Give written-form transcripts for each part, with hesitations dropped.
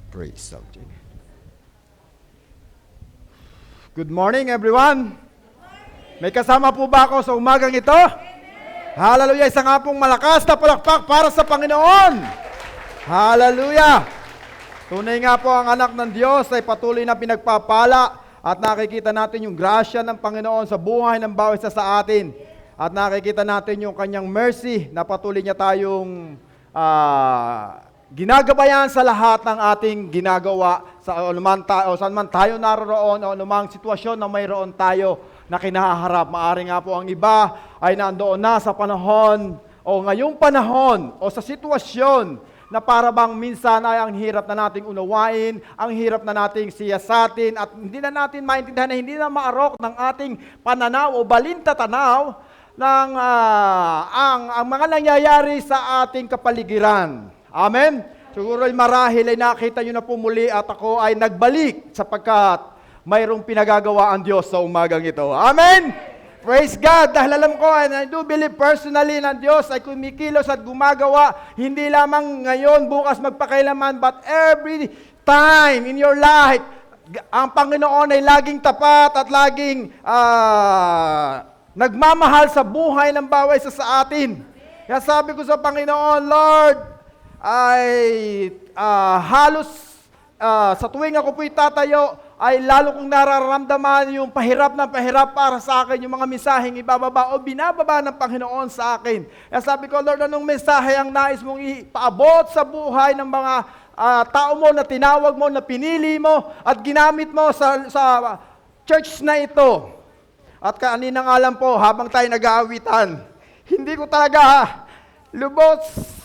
Praise something. Good morning, everyone. May kasama po ba ako sa umagang ito? Hallelujah! Isa nga pong malakas na palakpak para sa Panginoon. Hallelujah! Tunay nga po ang anak ng Diyos ay patuloy na pinagpapala at nakikita natin yung grasya ng Panginoon sa buhay ng bawat isa sa atin. At nakikita natin yung kanyang mercy na patuloy niya tayong ginagabayan sa lahat ng ating ginagawa sa saan man tayo naroon o anumang sitwasyon na mayroon tayo na kinaharap. Maari nga po ang iba ay nandoon na sa panahon o ngayong panahon o sa sitwasyon na para bang minsan ay ang hirap na nating unawain, ang hirap na nating siyasatin at hindi na natin maintindihan na hindi na maarok ng ating pananaw o balintatanaw ng ang mga nangyayari sa ating kapaligiran. Amen? Siguro marahil ay nakita nyo na po muli at ako ay nagbalik sapagkat mayroong pinagagawa ang Diyos sa umagang ito. Amen? Praise God! Dahil alam ko, and I do believe personally na Diyos ay kumikilos at gumagawa, hindi lamang ngayon, bukas, magpakailaman, but every time in your life, ang Panginoon ay laging tapat at laging nagmamahal sa buhay ng bawat isa sa atin. Kaya sabi ko sa Panginoon, Lord, ay halos sa tuwing ako po'y tatayo, ay lalo kong nararamdaman yung pahirap na pahirap para sa akin, yung mga mensaheng ibababa o binababa ng Panginoon sa akin. Kaya sabi ko, Lord, anong mensahe ang nais mong ipaabot sa buhay ng mga tao mo na tinawag mo, na pinili mo at ginamit mo sa church na ito. At kanina nga lang po, habang tayo nag-aawitan, hindi ko talaga lubos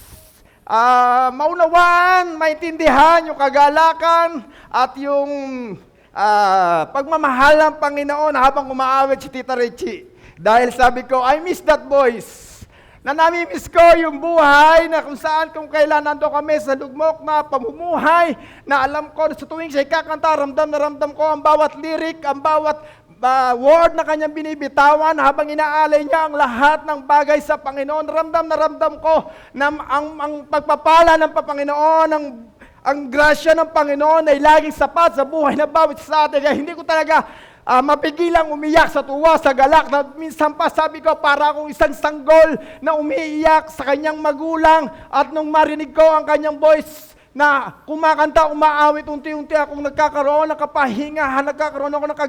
maunawaan, maintindihan yung kagalakan at yung pagmamahal ng Panginoon habang umaawit si Tita Richie. Dahil sabi ko, I miss that voice. Na nami-miss ko yung buhay na kung saan, kung kailan nando kami sa lugmok na pamumuhay, na alam ko sa tuwing siya kakanta, ramdam na ramdam ko ang bawat lyric, ang bawat word na kanyang binibitawan habang inaalay niya ang lahat ng bagay sa Panginoon. Ramdam na ramdam ko na ang pagpapala ng Panginoon, ang grasya ng Panginoon ay laging sapat sa buhay na bawat sa atin. Kaya hindi ko talaga mapigilang umiyak sa tuwa, sa galak. Na minsan pa sabi ko, para akong isang sanggol na umiiyak sa kanyang magulang at nung marinig ko ang kanyang voice na kumakanta, umaawit, unti-unti akong nagkakaroon ng kapahingahan, nagkakaroon ako ng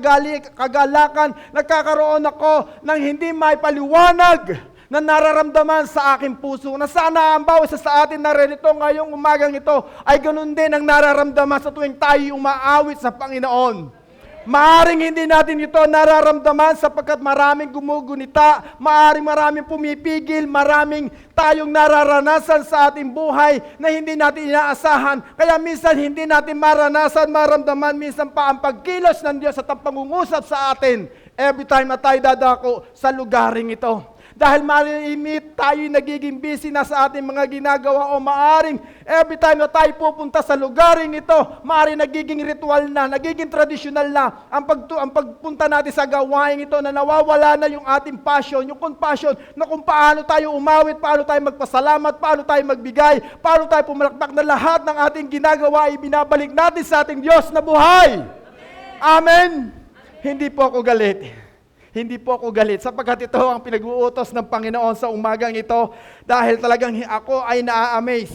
kagalakan, nagkakaroon ako ng hindi maipaliwanag na nararamdaman sa aking puso. Na sana ang bawat isa sa atin naririto ngayong umagang ito ay ganun din ang nararamdaman sa tuwing tayo umaawit sa Panginoon. Maaring hindi natin ito nararamdaman sapagkat maraming gumugunita, maraming pumipigil, maraming tayong nararanasan sa ating buhay na hindi natin inaasahan. Kaya minsan hindi natin maranasan, maramdaman minsan pa ang pagkilos ng Diyos at ang pangungusap sa atin every time na tayo dadako sa lugaring ito. Dahil malimit tayo nagiging busy na sa ating mga ginagawa o maaring every time na tayo pupunta sa lugaring ito, maaring nagiging ritual na, nagiging traditional na ang pagpunta natin sa gawain ito na nawawala na yung ating passion, yung compassion na kung paano tayo umawit, paano tayo magpasalamat, paano tayo magbigay, paano tayo pumalakpak na lahat ng ating ginagawa ay binabalik natin sa ating Diyos na buhay. Amen? Hindi po ako galit. Hindi po ako galit sapagkat ito ang pinag-uutos ng Panginoon sa umagang ito dahil talagang ako ay na-amaze.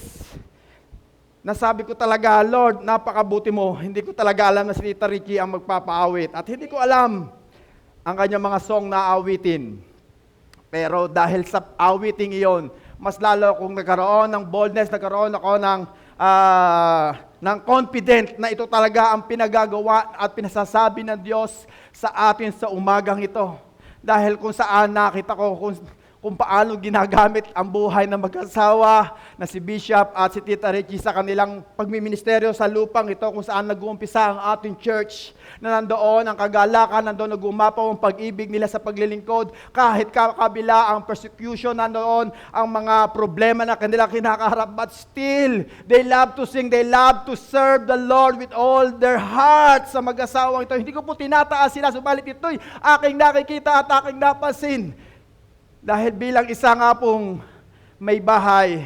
Nasabi ko talaga, Lord, napakabuti mo. Hindi ko talaga alam na si Tita Richie ang magpapaawit at hindi ko alam ang kanyang mga song na awitin. Pero dahil sa awiting iyon, mas lalo akong nagkaroon ng boldness, nagkaroon ako ng confident na ito talaga ang pinagagawa at pinasasabi ng Diyos sa atin sa umagang ito. Dahil kung saan nakita ko kung paano ginagamit ang buhay ng mag-asawa na si Bishop at si Tita Richie sa kanilang pagmiministeryo sa lupang ito kung saan nag-uumpisa ang ating church na nandoon ang kagalakan, nandoon nagumapaw ang pag-ibig nila sa paglilingkod kahit kabila ang persecution, nandoon ang mga problema na kanilang kinakaharap, but still they love to sing, they love to serve the Lord with all their hearts sa mag-asawang ito. Hindi ko po tinataas sila, subalit ito'y aking nakikita at aking napansin. Dahil bilang isa nga pong may bahay,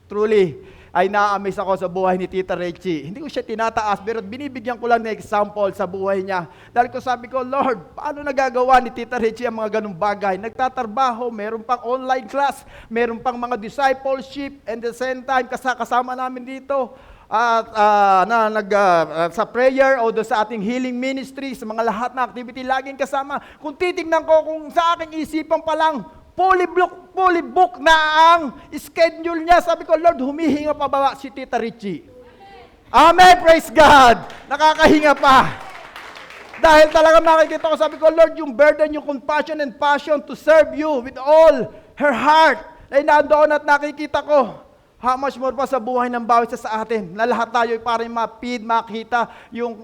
truly, ay na-amaze ako sa buhay ni Tita Richie. Hindi ko siya tinataas, pero binibigyan ko lang ng example sa buhay niya. Dahil ko sabi ko, Lord, paano nagagawa ni Tita Richie ang mga ganung bagay? Nagtatrabaho, meron pang online class, meron pang mga discipleship, and the same time, kasama namin dito, at sa prayer o sa ating healing ministry, sa mga lahat na activity, laging kasama. Kung titignan ko kung sa aking isipan pa lang, fully book na ang schedule niya. Sabi ko, Lord, humihinga pa ba si Tita Richie? Amen, praise God! Nakakahinga pa. Dahil talaga makikita ko, sabi ko, Lord, yung burden, yung compassion and passion to serve you with all her heart, ay nandoon at nakikita ko. How much more pa sa buhay ng bawat isa sa atin, na lahat tayo ay parang makita yung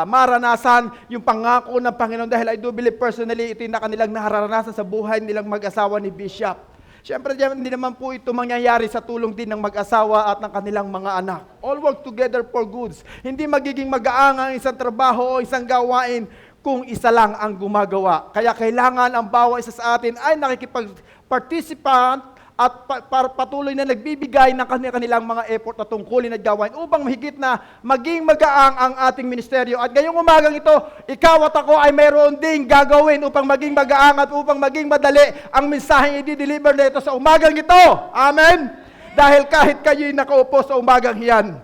maranasan, yung pangako ng Panginoon. Dahil I do believe personally, ito yung kanilang nararanasan sa buhay nilang mag-asawa ni Bishop. Siyempre, hindi naman po ito mangyayari sa tulong din ng mag-asawa at ng kanilang mga anak. All work together for goods. Hindi magiging magaang ang isang trabaho o isang gawain kung isa lang ang gumagawa. Kaya kailangan ang bawat isa sa atin ay nakikipag-participant at patuloy na nagbibigay ng kanilang mga effort na tungkulin at gawain upang mahigit na maging magaang ang ating ministeryo. At ngayong umagang ito, ikaw at ako ay mayroon ding gagawin upang maging magaang at upang maging madali ang mensaheng i-deliver na ito sa umagang ito. Amen? Dahil kahit kayo'y nakaupo sa umagang iyan,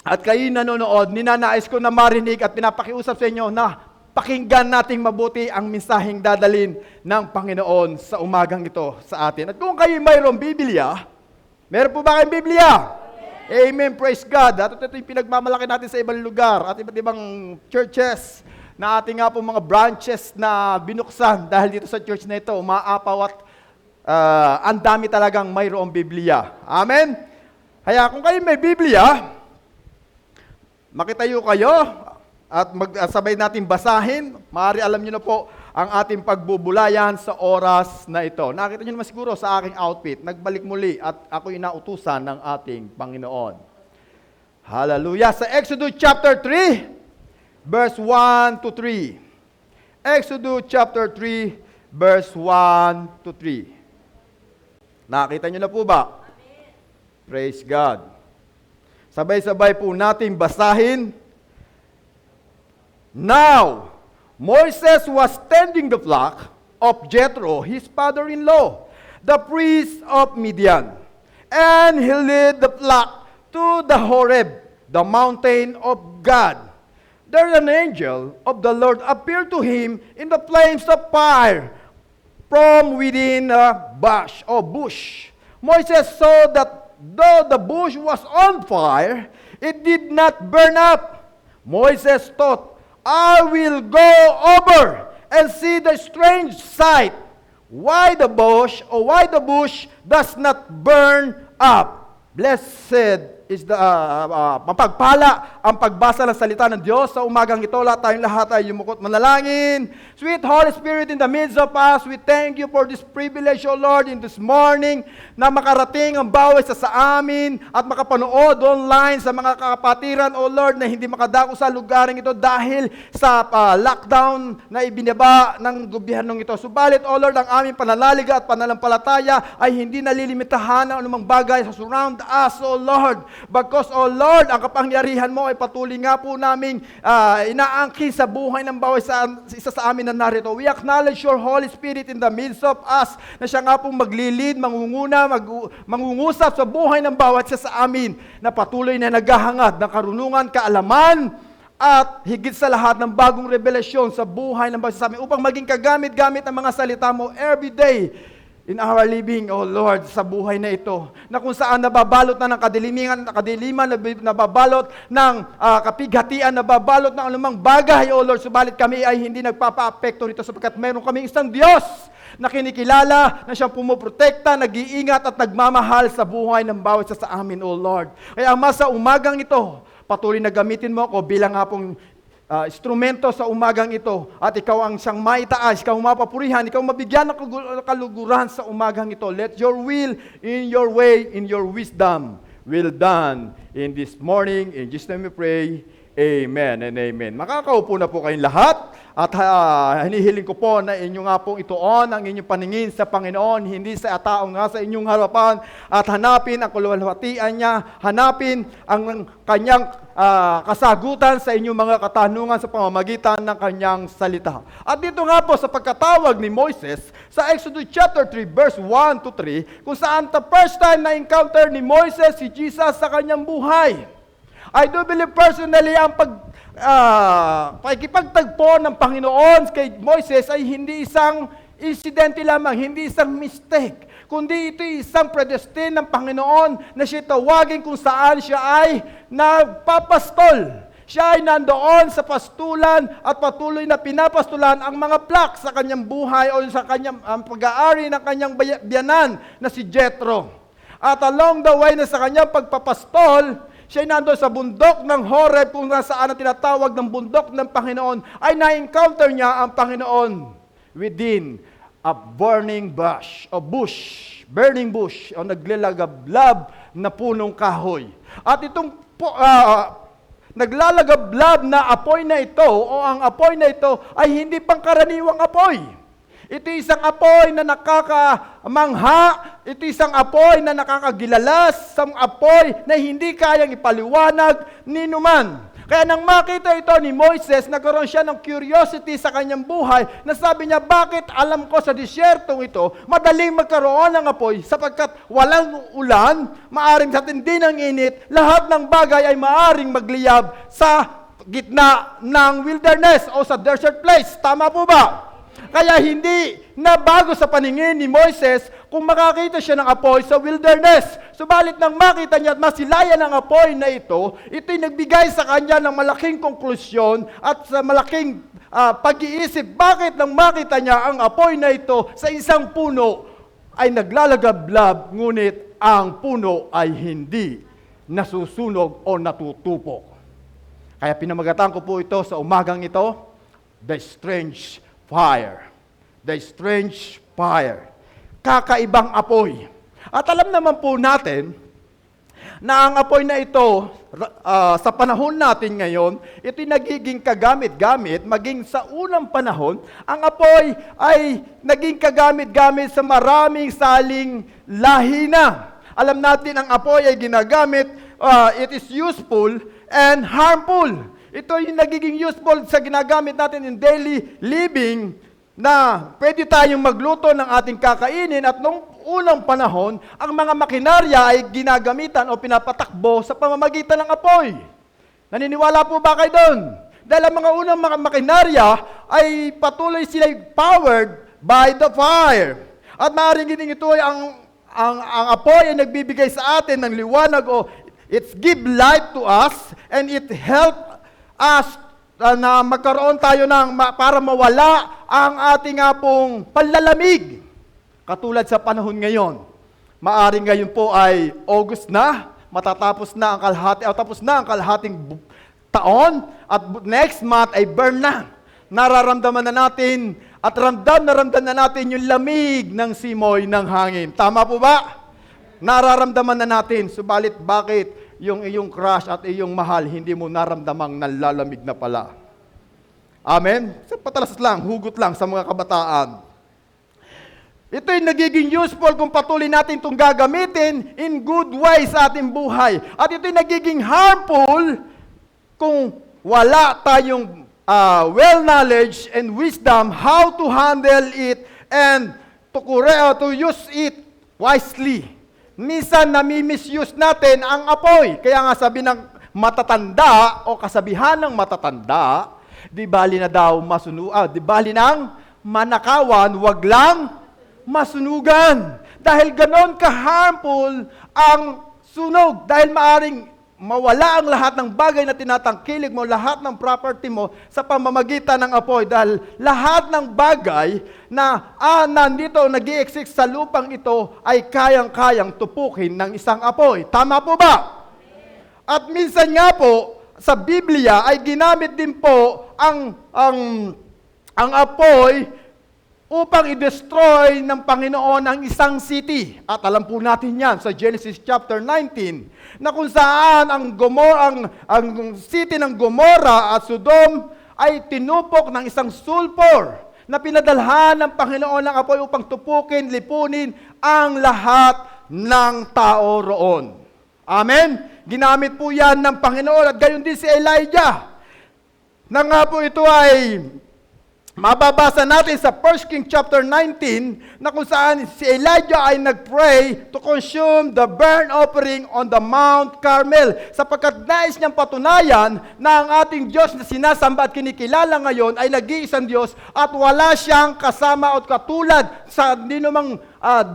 at kayo'y nanonood, ninanais ko na marinig at pinapakiusap sa inyo na pakinggan nating mabuti ang mensaheng dadalin ng Panginoon sa umagang ito sa atin. At kung kayo mayroong Biblia, meron po ba kayong Biblia? Amen, praise God. At ito yung pinagmamalaki natin sa ibang lugar at iba't ibang churches na ating nga po mga branches na binuksan dahil dito sa church na ito, umaapaw at ang dami talagang mayroong Biblia. Amen? Kaya kung kayo may Biblia, makitayo kayo, at magsabay natin basahin. Maaari alam niyo na po ang ating pagbubulayan sa oras na ito. Nakita niyo naman siguro sa aking outfit, nagbalik muli at ako inautusan ng ating Panginoon. Hallelujah! Sa Exodus chapter 3, verse 1 to 3. Exodus chapter 3, verse 1 to 3. Nakita niyo na po ba? Praise God! Sabay-sabay po natin basahin. Now, Moses was tending the flock of Jethro, his father-in-law, the priest of Midian. And he led the flock to the Horeb, the mountain of God. There an angel of the Lord appeared to him in the flames of fire from within a bush. Moses saw that though the bush was on fire, it did not burn up. Moses thought, I will go over and see the strange sight, why the bush does not burn up. Blessed is the mapagpala ang pagbasa ng salita ng Diyos sa umagang ito. Tayong lahat ay yumukot manalangin. Sweet Holy Spirit in the midst of us, we thank you for this privilege, O Lord, in this morning na makarating ang bawat isa sa amin at makapanood online sa mga kapatiran, O Lord, na hindi makadako sa lugaring ito dahil sa lockdown na ibinaba ng gobyernong ito. Subalit, O Lord, ang aming pananaliga at pananampalataya ay hindi nalilimitahan ng anumang bagay sa surround us, O Lord. Bagkus, O Lord, ang kapangyarihan mo ay patuloy nga po naming inaangkin sa buhay ng bawat isa sa amin na narito. We acknowledge your Holy Spirit in the midst of us na siya nga pong maglilid, mangunguna, mangungusap sa buhay ng bawat isa sa amin na patuloy na naghahangad ng karunungan, kaalaman, at higit sa lahat ng bagong revelasyon sa buhay ng bawat isa sa amin upang maging kagamit-gamit ang mga salita mo every day in our living, O Lord, sa buhay na ito, na kung saan nababalot na ng kadiliman, nababalot ng kapighatian, nababalot ng anumang bagay, O Lord, subalit kami ay hindi nagpapa-apekto nito sapagkat meron kaming isang Diyos na kinikilala, na siyang pumuprotekta, nag-iingat at nagmamahal sa buhay ng bawat isa sa amin, O Lord. Kaya sa umagang ito, patuloy na gamitin mo ako bilang nga pong instrumento sa umagang ito at ikaw ang siyang maitaas, ikaw mapapurihan, ikaw mabigyan ng kaluguran sa umagang ito. Let your will, in your way, in your wisdom, will done in this morning. In Jesus' name we pray. Amen and amen. Makakaupo na po kayong lahat at hinihiling ko po na inyo nga pong ituon ang inyong paningin sa Panginoon, hindi sa taong nasa inyong harapan, at hanapin ang kaluwalhatian niya, hanapin ang kanyang kasagutan sa inyong mga katanungan sa pamamagitan ng kanyang salita. At dito nga po sa pagkatawag ni Moises sa Exodus chapter 3 verse 1 to 3, kung saan the first time na encounter ni Moises si Jesus sa kanyang buhay. I do believe personally ang pagkipagtagpo ng Panginoon kay Moises ay hindi isang insidente lamang, hindi isang mistake, kundi ito isang predestined ng Panginoon na siya tawagin kung saan siya ay nagpapastol. Siya ay nandoon sa pastulan at patuloy na pinapastulan ang mga plak sa kanyang buhay o sa kanyang pag-aari ng kanyang biyanan na si Jethro. At along the way na sa kanyang pagpapastol, siya ay nandoon sa bundok ng Horeb, kung nasaan ang tinatawag ng bundok ng Panginoon, ay na-encounter niya ang Panginoon within a burning bush, burning bush, o naglalagablab na punong kahoy. At itong naglalagablab na apoy na ito, o ang apoy na ito, ay hindi pangkaraniwang apoy. Ito isang apoy na nakakamangha, ito isang apoy na nakakagilalas, isang apoy na hindi kayang ipaliwanag ni numan. Kaya nang makita ito ni Moises, nagkaroon siya ng curiosity sa kanyang buhay, na sabi niya, bakit alam ko sa disyertong ito, madaling magkaroon ng apoy, sapagkat walang ulan, maaring sa tindi ng init, lahat ng bagay ay maaring magliyab sa gitna ng wilderness o sa desert place. Tama po ba? Kaya hindi na bago sa paningin ni Moises kung makakita siya ng apoy sa wilderness. Subalit nang makita niya at masilayan ng apoy na ito'y nagbigay sa kanya ng malaking konklusyon at sa malaking pag-iisip. Bakit nang makita niya ang apoy na ito sa isang puno ay naglalagablab, ngunit ang puno ay hindi nasusunog o natutupok. Kaya pinamagatan ko po ito sa umagang ito, The Strange Fire. The strange fire. Kakaibang apoy. At alam naman po natin na ang apoy na ito, sa panahon natin ngayon, ito'y nagiging kagamit-gamit, maging sa unang panahon, ang apoy ay naging kagamit-gamit sa maraming saling lahi na. Alam natin ang apoy ay ginagamit, it is useful and harmful. Ito yung nagiging useful sa ginagamit natin in daily living, na pwede tayong magluto ng ating kakainin, at nung unang panahon, ang mga makinarya ay ginagamitan o pinapatakbo sa pamamagitan ng apoy. Naniniwala po ba kayo doon? Dahil ang mga unang mga makinarya ay patuloy sila powered by the fire. At maaaring ito ay ang apoy ay nagbibigay sa atin ng liwanag, o it give light to us, and it help us na magkaroon tayo para mawala ang ating pong panlalamig. Katulad sa panahon ngayon. Maaring ngayon po ay August na, tapos na ang kalahating taon, at next month ay burn na. Nararamdaman na natin at ramdam na natin yung lamig ng simoy ng hangin. Tama po ba? Nararamdaman na natin. Subalit bakit yung iyong crush at iyong mahal, hindi mo naramdamang nalalamig na pala? Amen? Sa patalas lang, hugot lang sa mga kabataan. Ito'y nagiging useful kung patuloy natin itong gagamitin in good way sa ating buhay. At ito'y nagiging harmful kung wala tayong well knowledge and wisdom how to handle it and to use it wisely. Minsan nami-misuse natin ang apoy. Kaya nga sabi ng matatanda o kasabihan ng matatanda, di bali na daw di bali nang manakawan, wag lang masunugan. Dahil ganon ka-harmful ang sunog. Dahil maaring mawala ang lahat ng bagay na tinatangkilik mo, lahat ng property mo sa pamamagitan ng apoy. Dahil lahat ng bagay na nandito nag-i-exist sa lupang ito ay kayang-kayang tupukin ng isang apoy. Tama po ba? At minsan nga po, sa Biblia ay ginamit din po ang apoy upang i-destroy ng Panginoon ang isang city. At alam po natin yan sa Genesis chapter 19, na kung saan ang city ng Gomorrah at Sodom ay tinupok ng isang sulfur na pinadalhan ng Panginoon ng apoy upang tupukin, lipunin ang lahat ng tao roon. Amen? Ginamit po yan ng Panginoon at gayon din si Elijah. Na nga po ito ay mababasa natin sa 1 King chapter 19 na kung saan si Elijah ay nagpray to consume the burnt offering on the Mount Carmel sapagkat nais niyang patunayan na ang ating Diyos na sinasamba at kinikilala ngayon ay nag-iisang Diyos at wala siyang kasama o katulad sa dinumang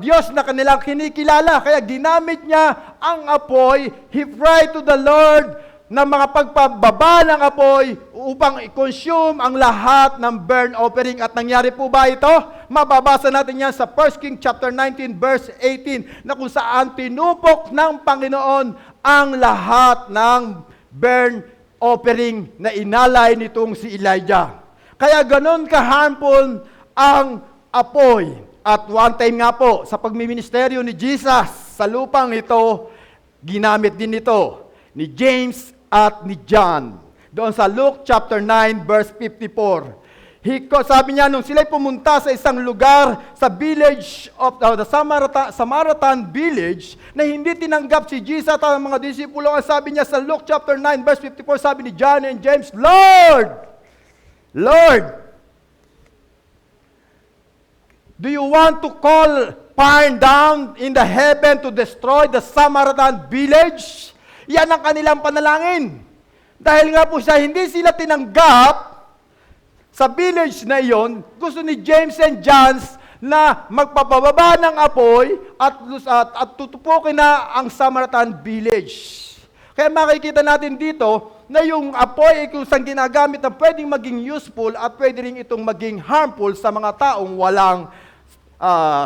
Diyos na kanilang kinikilala. Kaya ginamit niya ang apoy. He prayed to the Lord na mga pagpababa ng apoy upang i-consume ang lahat ng burnt offering. At nangyari po ba ito? Mababasa natin yan sa 1 King chapter 19 verse 18 na kung saan tinupok ng Panginoon ang lahat ng burnt offering na inalay nitong si Elijah. Kaya ganon ka-harmful ang apoy. At one time nga po, sa pagmiministeryo ni Jesus sa lupang ito, ginamit din ito ni James at ni John. Doon sa Luke chapter 9 verse 54. Sabi niya, nung sila'y pumunta sa isang lugar sa village of the Samaritan village na hindi tinanggap si Jesus at ang mga disipulo, ang sabi niya sa Luke chapter 9 verse 54, sabi ni John and James, Lord, do you want to call fire down in the heaven to destroy the Samaritan village? Yan ang kanilang panalangin. Dahil nga po hindi sila tinanggap sa village na iyon, gusto ni James and John na magpapababa ng apoy at tutupukin na ang Samaritan village. Kaya makikita natin dito na yung apoy ay kung saan ginagamit na pwedeng maging useful at pwede rin itong maging harmful sa mga taong walang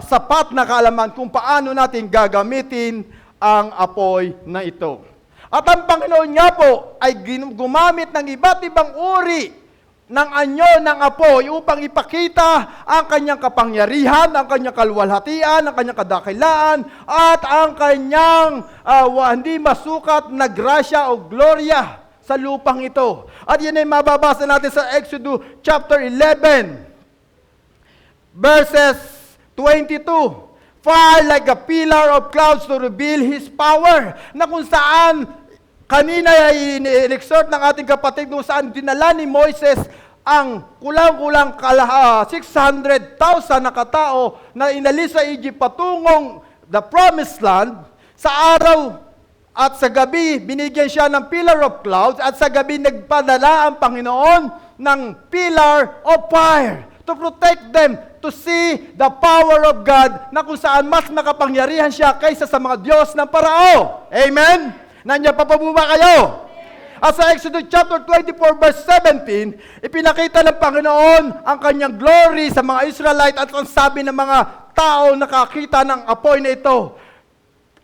sapat na kaalaman kung paano natin gagamitin ang apoy na ito. At ang Panginoon nga po ay gumamit ng iba't ibang uri ng anyo ng apoy upang ipakita ang kanyang kapangyarihan, ang kanyang kaluwalhatian, ang kanyang kadakilaan, at ang kanyang hindi masukat na grasya o gloria sa lupang ito. At yan ay mababasa natin sa Exodus chapter 11, verses 22. Fire like a pillar of clouds to reveal His power. Na kung saan kanina ay in-exhort ng ating kapatid kung saan dinala ni Moises ang kulang-kulang 600,000 na katao na inalis sa Egypt patungong the promised land. Sa araw at sa gabi, binigyan siya ng pillar of clouds at sa gabi nagpadala ang Panginoon ng pillar of fire to protect them, to see the power of God na kung saan mas makapangyarihan siya kaysa sa mga Diyos ng Parao. Amen? Nandiyan pa po ba kayo? At sa Exodus chapter 24 verse 17, ipinakita ng Panginoon ang kanyang glory sa mga Israelite at ang sabi ng mga tao nakakita ng apoy na ito,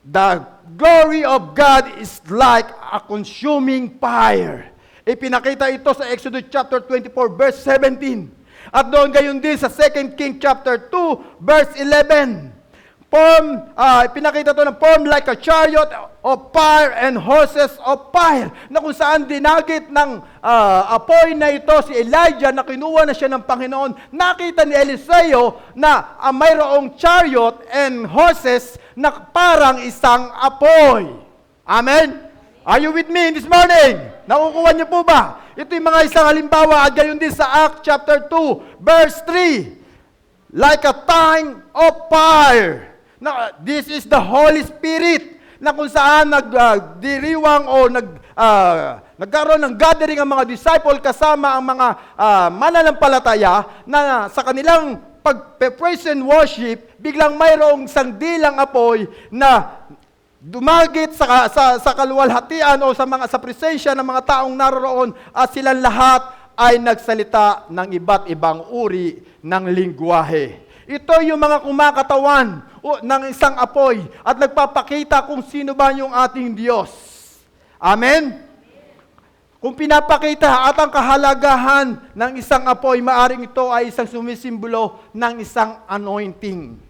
the glory of God is like a consuming fire. Ipinakita ito sa Exodus chapter 24 verse 17. At doon gayon din sa 2 King chapter 2 verse 11. Pinakita to ng form like a chariot of fire and horses of fire, na kung saan dinagit ng apoy na ito si Elijah na kinuha na siya ng Panginoon. Nakita ni Eliseo na mayroong chariot and horses na parang isang apoy. Amen? Are you with me this morning? Nakukuha niyo po ba? Ito yung mga isang halimbawa at gayon din sa Acts chapter 2 verse 3. Like a tongue of fire. Now, this is the Holy Spirit na kung saan nagdiriwang o nagkaroon ng gathering ang mga disciple kasama ang mga mananampalataya na sa kanilang pag-praise and worship, biglang mayroong sandilang apoy na dumagit sa kaluwalhatian o sa presensya ng mga taong naroroon at silang lahat ay nagsalita ng iba't ibang uri ng lingwahe. Ito yung mga kumakatawan ng isang apoy at nagpapakita kung sino ba yung ating Diyos. Amen? Kung pinapakita at ang kahalagahan ng isang apoy, maaring ito ay isang sumisimbolo ng isang anointing.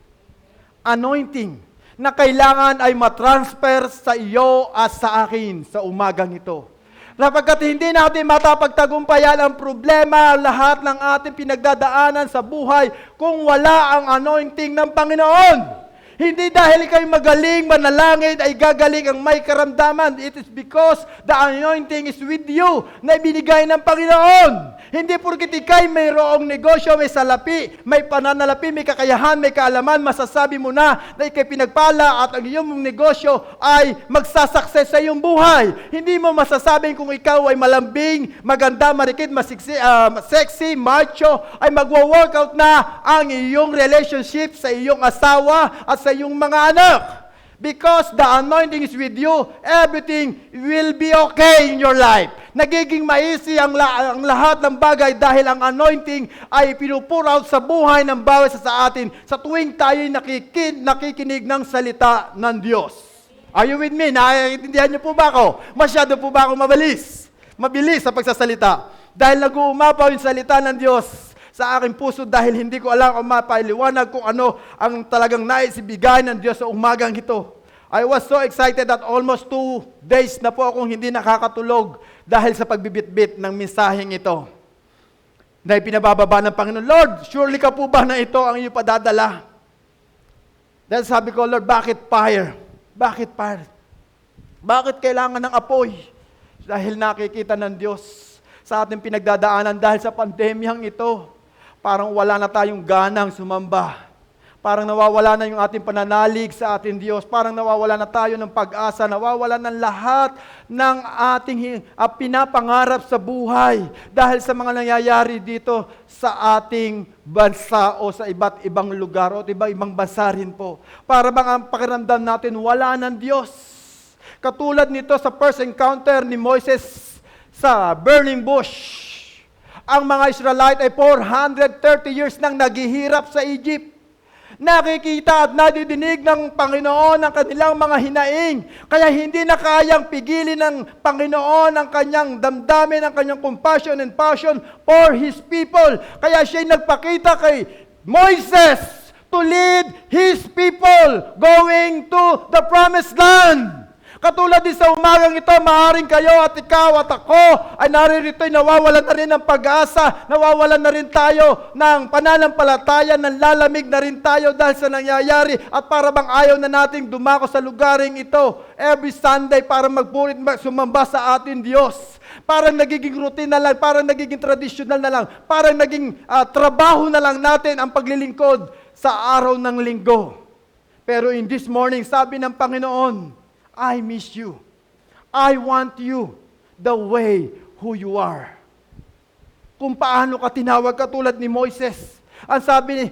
Anointing na kailangan ay matransfer sa iyo at sa akin sa umagang ito. Sapagkat hindi natin matapagtagumpayan ang problema, lahat ng ating pinagdadaanan sa buhay kung wala ang anointing ng Panginoon. Hindi dahil ikay magaling, manalangin, ay gagaling ang may karamdaman. It is because the anointing is with you na ibinigay ng Panginoon. Hindi porkit ikay mayroong negosyo, may salapi, may pananalapi, may kakayahan, may kaalaman, masasabi mo na ikay pinagpala at ang iyong negosyo ay magsasukses sa iyong buhay. Hindi mo masasabing kung ikaw ay malambing, maganda, marikit, sexy, macho, ay magwa-workout na ang iyong relationship sa iyong asawa at sa iyong mga anak. Because the anointing is with you, everything will be okay in your life. Nagiging maisi ang lahat ng bagay dahil ang anointing ay pinupur out sa buhay ng bawat isa sa atin sa tuwing tayo'y nakikinig ng salita ng Diyos. Are you with me? Naiintindihan niyo po ba ako? Masyado po ba ako mabilis sa pagsasalita? Dahil nag-uumapaw yung salita ng Diyos sa aking puso dahil hindi ko alam kung mapailiwanag kung ano ang talagang naisibigay ng Diyos sa umagang ito. I was so excited that almost 2 days na po akong hindi nakakatulog dahil sa pagbibitbit ng mensaheng ito. Na ipinabababa ng Panginoon, Lord, surely ka po ba na ito ang iyong padadala? Dahil sabi ko, Lord, bakit fire? Bakit fire? Bakit kailangan ng apoy? Dahil nakikita ng Diyos sa ating pinagdadaanan dahil sa pandemyang ito. Parang wala na tayong ganang sumamba. Parang nawawala na yung ating pananalig sa ating Diyos. Parang nawawala na tayo ng pag-asa. Nawawala ng lahat ng ating pinapangarap sa buhay. Dahil sa mga nangyayari dito sa ating bansa o sa iba't ibang lugar o iba-ibang bansa rin po. Para bang ang pakiramdam natin wala ng Diyos. Katulad nito sa first encounter ni Moises sa burning bush. Ang mga Israelite ay 430 years nang naghihirap sa Egypt. Nakikita at nadidinig ng Panginoon ang kanilang mga hinaing. Kaya hindi na kayang pigilin ng Panginoon ang kanyang damdamin, ang kanyang compassion and passion for His people. Kaya siya'y nagpakita kay Moises to lead His people going to the promised land. Katulad din sa umagang ito, maaaring kayo at ikaw at ako ay naririto'y nawawalan na rin ng pag-asa, nawawalan na rin tayo ng pananampalataya, nanlalamig na rin tayo dahil sa nangyayari at para bang ayaw na nating dumako sa lugaring ito every Sunday para magpurit, sumamba sa ating Diyos. Parang nagiging routine na lang, parang nagiging traditional na lang, parang naging trabaho na lang natin ang paglilingkod sa araw ng linggo. Pero in this morning, sabi ng Panginoon, I miss you. I want you the way who you are. Kung paano ka tinawag katulad ni Moises. Ang sabi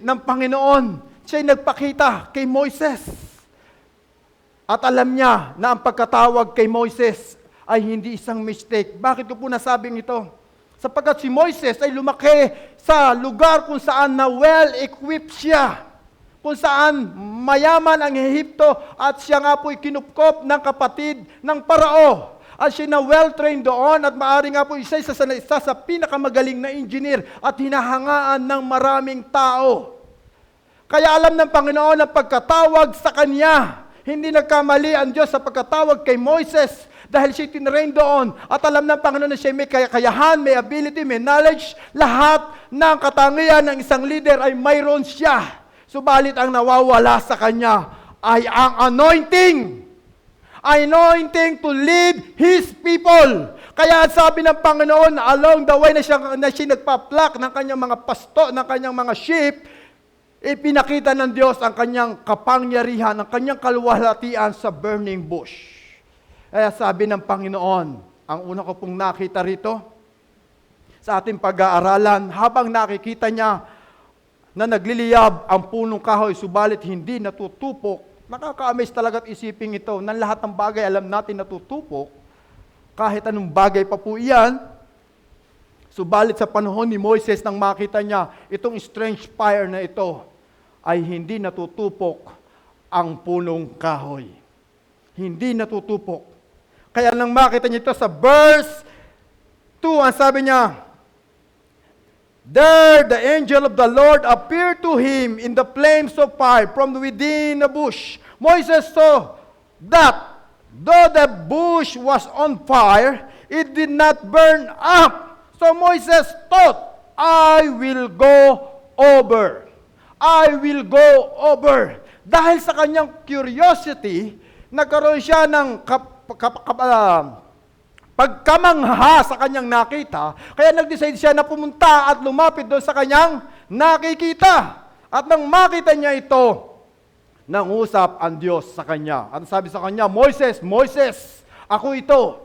ng Panginoon, siya'y nagpakita kay Moises. At alam niya na ang pagkatawag kay Moises ay hindi isang mistake. Bakit ko po nasabing ito? Sapagkat si Moises ay lumaki sa lugar kung saan na well-equipped siya. Kung saan mayaman ang Ehipto at siya nga po'y kinupkop ng kapatid ng Parao. At siya na well-trained doon at maaari nga po isa sa pinakamagaling na engineer at hinahangaan ng maraming tao. Kaya alam ng Panginoon ang pagkatawag sa kanya. Hindi nagkamali ang Diyos sa pagkatawag kay Moises dahil siya tinrain doon. At alam ng Panginoon na siya may kakayahan, may ability, may knowledge. Lahat ng katangian ng isang leader ay mayroon siya. Subalit ang nawawala sa kanya ay ang anointing. Anointing to lead His people. Kaya sabi ng Panginoon, along the way na siya nagpa-pluck ng kanyang mga pasto, ng kanyang mga sheep, ipinakita ng Diyos ang kanyang kapangyarihan, ang kanyang kaluwalhatian sa burning bush. Kaya sabi ng Panginoon, ang una ko pong nakita rito, sa ating pag-aaralan, habang nakikita niya na nagliliyab ang punong kahoy, subalit hindi natutupok. Nakaka-amaze talaga't isipin ito, ng lahat ng bagay alam natin natutupok, kahit anong bagay pa po iyan, subalit sa panahon ni Moises nang makita niya, itong strange fire na ito, ay hindi natutupok ang punong kahoy. Hindi natutupok. Kaya nang makita niyo ito sa verse 2, ang sabi niya, there the angel of the Lord appeared to him in the flames of fire from within a bush. Moses saw that though the bush was on fire, it did not burn up. So Moses thought, I will go over. I will go over. Dahil sa kanyang curiosity, nagkaroon siya ng pagkamangha sa kanyang nakita, kaya nag-decide siya na pumunta at lumapit doon sa kanyang nakikita. At nang makita niya ito, nangusap ang Diyos sa kanya. At sabi sa kanya, Moises, Moises, ako ito.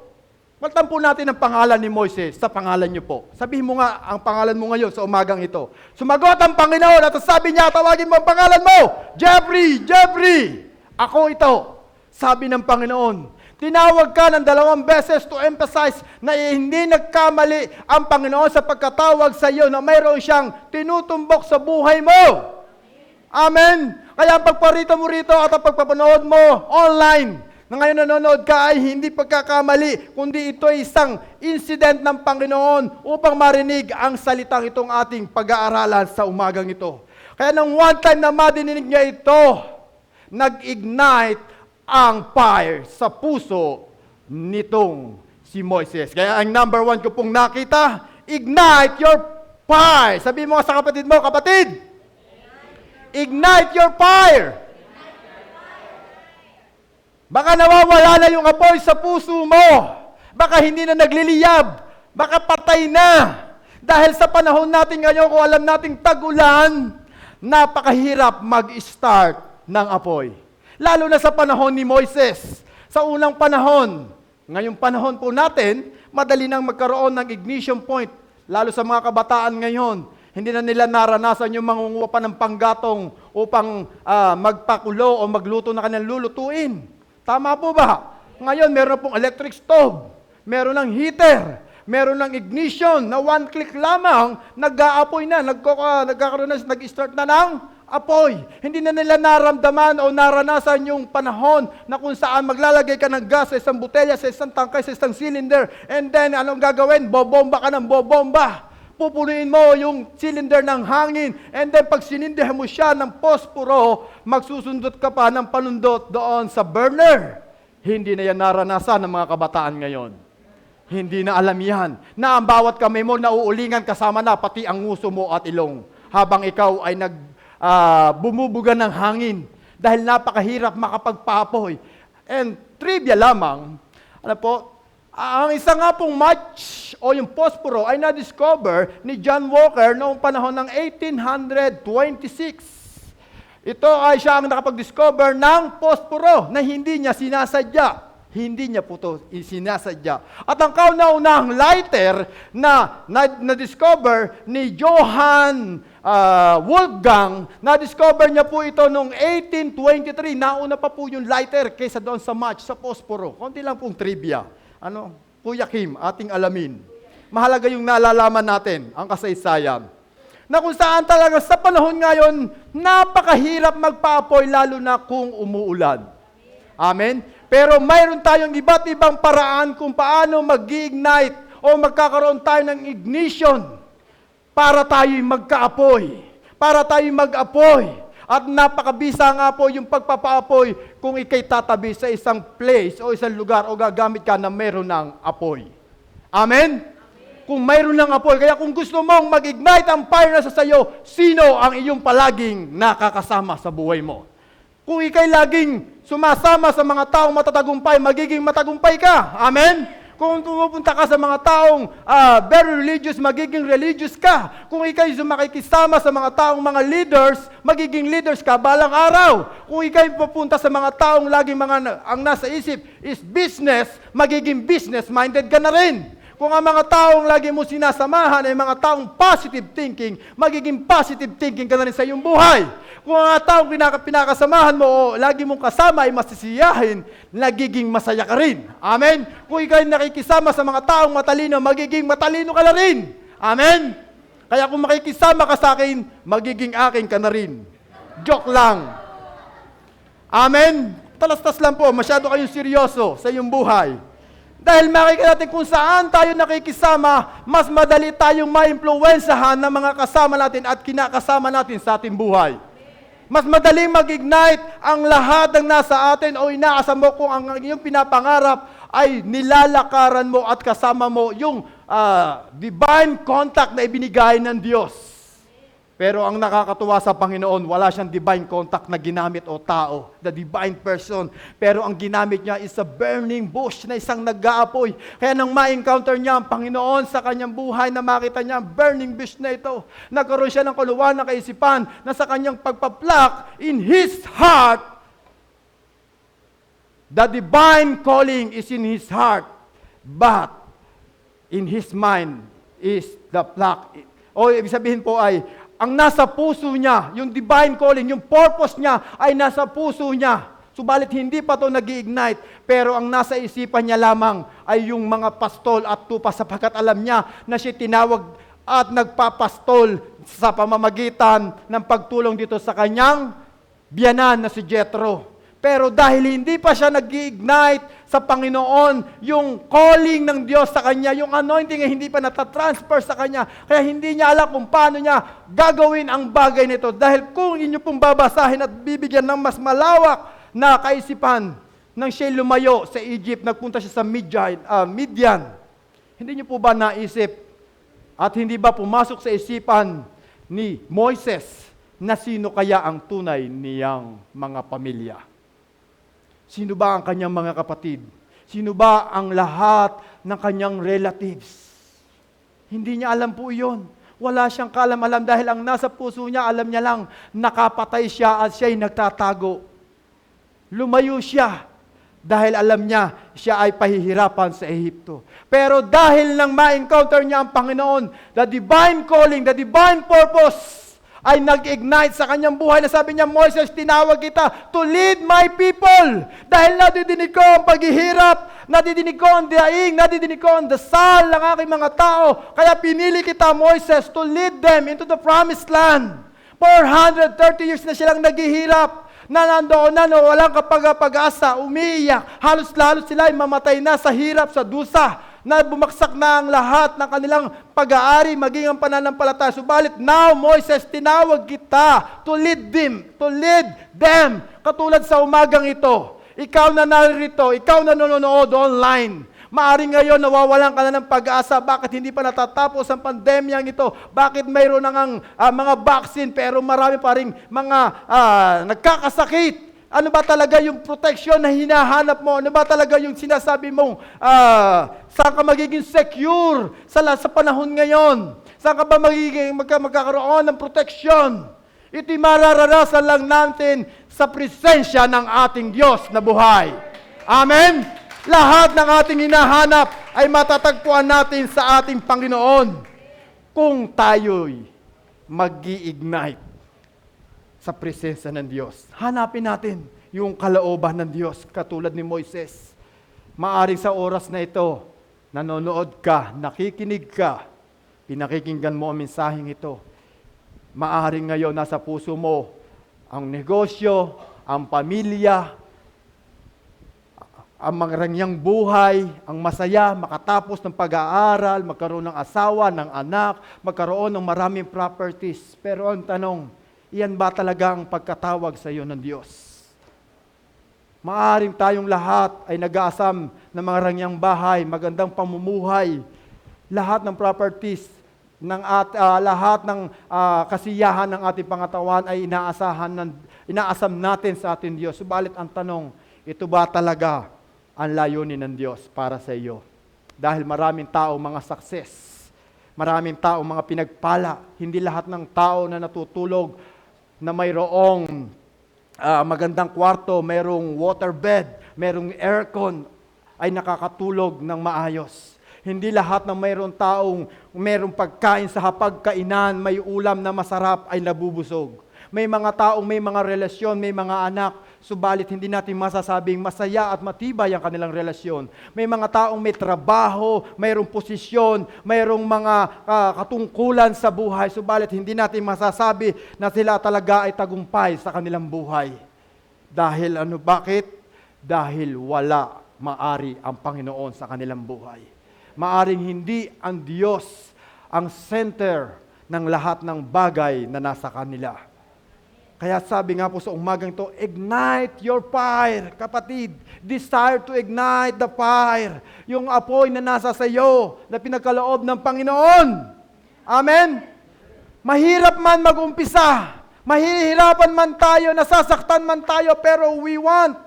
Magtampo natin ang pangalan ni Moises sa pangalan niyo po. Sabihin mo nga ang pangalan mo ngayon sa umagang ito. Sumagot ang Panginoon at sabi niya, tawagin mo ang pangalan mo, Jeffrey, Jeffrey, ako ito. Sabi ng Panginoon, tinawag ka ng 2 beses to emphasize na hindi nagkamali ang Panginoon sa pagkatawag sa iyo na mayroon siyang tinutumbok sa buhay mo. Amen. Kaya ang pagparito mo rito at ang pagpapanood mo online, na ngayon nanonood ka ay hindi pagkakamali, kundi ito ay isang incident ng Panginoon upang marinig ang salitang itong ating pag-aaralan sa umagang ito. Kaya nang one time na madinig niya ito, nag-ignite ang fire sa puso nitong si Moises. Kaya ang number 1 ko pong nakita, ignite your fire. Sabi mo sa kapatid mo, kapatid, ignite your fire. Baka nawawala na yung apoy sa puso mo. Baka hindi na nagliliyab. Baka patay na. Dahil sa panahon natin ngayon, kung alam nating tag-ulan, napakahirap mag-start ng apoy. Lalo na sa panahon ni Moises. Sa unang panahon, ngayong panahon po natin, madali nang magkaroon ng ignition point. Lalo sa mga kabataan ngayon, hindi na nila naranasan yung mangunguha pa ng panggatong upang magpakulo o magluto na kanilang lulutuin. Tama po ba? Ngayon, meron pong electric stove, meron ng heater, meron ng ignition na 1 click lamang, nag-aapoy na, nagkakaroon na, nag-start na ng apoy. Hindi na nila naramdaman o naranasan yung panahon na kung saan maglalagay ka ng gas sa isang botelya, sa isang tangkay, sa isang cylinder, and then anong gagawin? Bobomba ka ng bobomba. Pupunuin mo yung cylinder ng hangin, and then pag sinindihan mo siya ng posporo, magsusundot ka pa ng panundot doon sa burner. Hindi na yan naranasan ng mga kabataan ngayon. Hindi na alam yan, na ang bawat kamay mo nauulingan kasama na pati ang nguso mo at ilong, habang ikaw ay bumubuga ng hangin, dahil napakahirap makapagpapoy. And trivia lamang, ano po, ang isa nga pong match o yung posporo ay na-discover ni John Walker noong panahon ng 1826. Ito ay siya ang nakapag-discover ng posporo na hindi niya sinasadya. Hindi niya po ito sinasadya. At ang kauna-unahang lighter na na-discover ni Johann Wolfgang, na-discover niya po ito noong 1823. Nauna pa po yung lighter kaysa doon sa match, sa posporo. Konti lang pong trivia. Kuya Kim, ating alamin. Mahalaga yung nalalaman natin, ang kasaysayan. Na kung saan talaga sa panahon ngayon, napakahirap magpaapoy lalo na kung umuulan. Amen? Pero mayroon tayong iba't ibang paraan kung paano mag-ignite o magkakaroon tayo ng ignition para tayo'y magkaapoy, para tayo'y mag-apoy. At napakabisa nga po yung pagpapaapoy kung ikay tatabi sa isang place o isang lugar o gagamit ka na mayroon ng apoy. Amen? Kung mayroon ng apoy. Kaya kung gusto mong mag-ignite ang fire na sa sayo, sino ang iyong palaging nakakasama sa buhay mo? Kung ikay laging sumasama sa mga taong matatagumpay, magiging matagumpay ka. Amen? Kung pumupunta ka sa mga taong very religious, magiging religious ka. Kung ikay makikisama sa mga taong mga leaders, magiging leaders ka balang araw. Kung ikay pupunta sa mga taong laging ang nasa isip is business, magiging business-minded ka na rin. Kung ang mga taong lagi mo sinasamahan ay mga taong positive thinking, magiging positive thinking ka na rin sa iyong buhay. Kung ang mga taong pinakasamahan mo o lagi mong kasama ay masisiyahin, nagiging masaya ka rin. Amen? Kung ikaw ay nakikisama sa mga taong matalino, magiging matalino ka na rin. Amen? Kaya kung makikisama ka sa akin, magiging akin ka na rin. Joke lang. Amen? Talastas lang po, masyado kayong seryoso sa iyong buhay. Dahil makikita natin kung saan tayo nakikisama, mas madali tayong ma-impluwensyahan ng mga kasama natin at kinakasama natin sa ating buhay. Mas madaling mag-ignite ang lahat ng nasa atin o inaasa mo kung ang iyong pinapangarap ay nilalakaran mo at kasama mo yung divine contact na ibinigay ng Diyos. Pero ang nakakatuwa sa Panginoon, wala siyang divine contact na ginamit o tao, the divine person. Pero ang ginamit niya is a burning bush na isang nag-aapoy. Kaya nang ma-encounter niya ang Panginoon sa kanyang buhay, na makita niya ang burning bush na ito, nagkaroon siya ng kaluwan ng kaisipan na sa kanyang pagpaplak in his heart, the divine calling is in his heart, but in his mind is the pluck. O ibig sabihin po ay, ang nasa puso niya, yung divine calling, yung purpose niya ay nasa puso niya. Subalit hindi pa ito nag-ignite, pero ang nasa isipan niya lamang ay yung mga pastol at tupa, sapagkat alam niya na siya tinawag at nagpapastol sa pamamagitan ng pagtulong dito sa kanyang biyanan na si Jethro. Pero dahil hindi pa siya nag-ignite sa Panginoon, yung calling ng Diyos sa kanya, yung anointing ay hindi pa natatransfer sa kanya, kaya hindi niya alam kung paano niya gagawin ang bagay nito. Dahil kung inyo pong babasahin at bibigyan ng mas malawak na kaisipan, nang siya lumayo sa Egypt, nagpunta siya sa Midian, hindi niyo po ba naisip at hindi ba pumasok sa isipan ni Moises na sino kaya ang tunay niyang mga pamilya? Sino ba ang kanyang mga kapatid? Sino ba ang lahat ng kanyang relatives? Hindi niya alam po iyon. Wala siyang kaalam-alam dahil ang nasa puso niya, alam niya lang, nakapatay siya at siya'y nagtatago. Lumayo siya dahil alam niya, siya ay pahihirapan sa Ehipto. Pero dahil nang ma-encounter niya ang Panginoon, the divine calling, the divine purpose, ay nag-ignite sa kanyang buhay na sabi niya, Moises, tinawag kita to lead my people. Dahil nadidinig ko ang paghihirap, nadidinig ko ang daing, nadidinig ko ang dasal ng aking mga tao. Kaya pinili kita, Moises, to lead them into the promised land. 430 years na silang naghihirap, na nandoon na, no, walang kapag-asa, umiiyak. Halos-halos sila ay mamatay na sa hirap, sa dusa, na bumagsak na ang lahat ng kanilang pag-aari, maging ang pananampalataya. Subalit now, Moises, tinawag kita to lead them. Katulad sa umagang ito, ikaw na narito, ikaw na nanonood online, maaring ngayon nawawalan ka na ng pag-asa. Bakit hindi pa natatapos ang pandemyang ito? Bakit mayroon nang mga vaccine pero marami pa rin mga nagkakasakit? Ano ba talaga yung protection na hinahanap mo? Ano ba talaga yung sinasabi mong saan ka magiging secure sa panahon ngayon? Saan ka ba magkakaroon ng protection? Ito'y mararanasan lang natin sa presensya ng ating Diyos na buhay. Amen? Lahat ng ating hinahanap ay matatagpuan natin sa ating Panginoon kung tayo'y mag-i-ignite sa presensya ng Diyos. Hanapin natin yung kalooban ng Diyos katulad ni Moises. Maaring sa oras na ito, nanonood ka, nakikinig ka, pinakikinggan mo ang mensaheng ito. Maaring ngayon nasa puso mo ang negosyo, ang pamilya, ang marangyang buhay, ang masaya, makatapos ng pag-aaral, magkaroon ng asawa, ng anak, magkaroon ng maraming properties. Pero ang tanong, iyan ba talaga ang pagkatawag sa iyo ng Diyos? Maaring tayong lahat ay nag-aasam ng mga rangyang bahay, magandang pamumuhay, lahat ng properties, lahat ng kasiyahan ng ating pangatawan ay inaasam natin sa ating Diyos. Subalit ang tanong, ito ba talaga ang layunin ng Diyos para sa iyo? Dahil maraming tao mga success, maraming tao mga pinagpala, hindi lahat ng tao na natutulog na mayroong magandang kwarto, mayroong waterbed, mayroong aircon, ay nakakatulog ng maayos. Hindi lahat ng mayroong taong mayroong pagkain sa hapagkainan, may ulam na masarap ay nabubusog. May mga taong may mga relasyon, may mga anak, subalit hindi natin masasabing masaya at matibay ang kanilang relasyon. May mga taong may trabaho, mayroong posisyon, mayroong mga katungkulan sa buhay, subalit hindi natin masasabi na sila talaga ay tagumpay sa kanilang buhay. Dahil bakit? Dahil wala maari ang Panginoon sa kanilang buhay. Maaring hindi ang Diyos ang center ng lahat ng bagay na nasa kanila. Kaya sabi nga po sa umagang to, ignite your fire, kapatid. Desire to ignite the fire. Yung apoy na nasa sayo, na pinagkaloob ng Panginoon. Amen? Mahirap man mag-umpisa. Mahihirapan man tayo, nasasaktan man tayo, pero we want.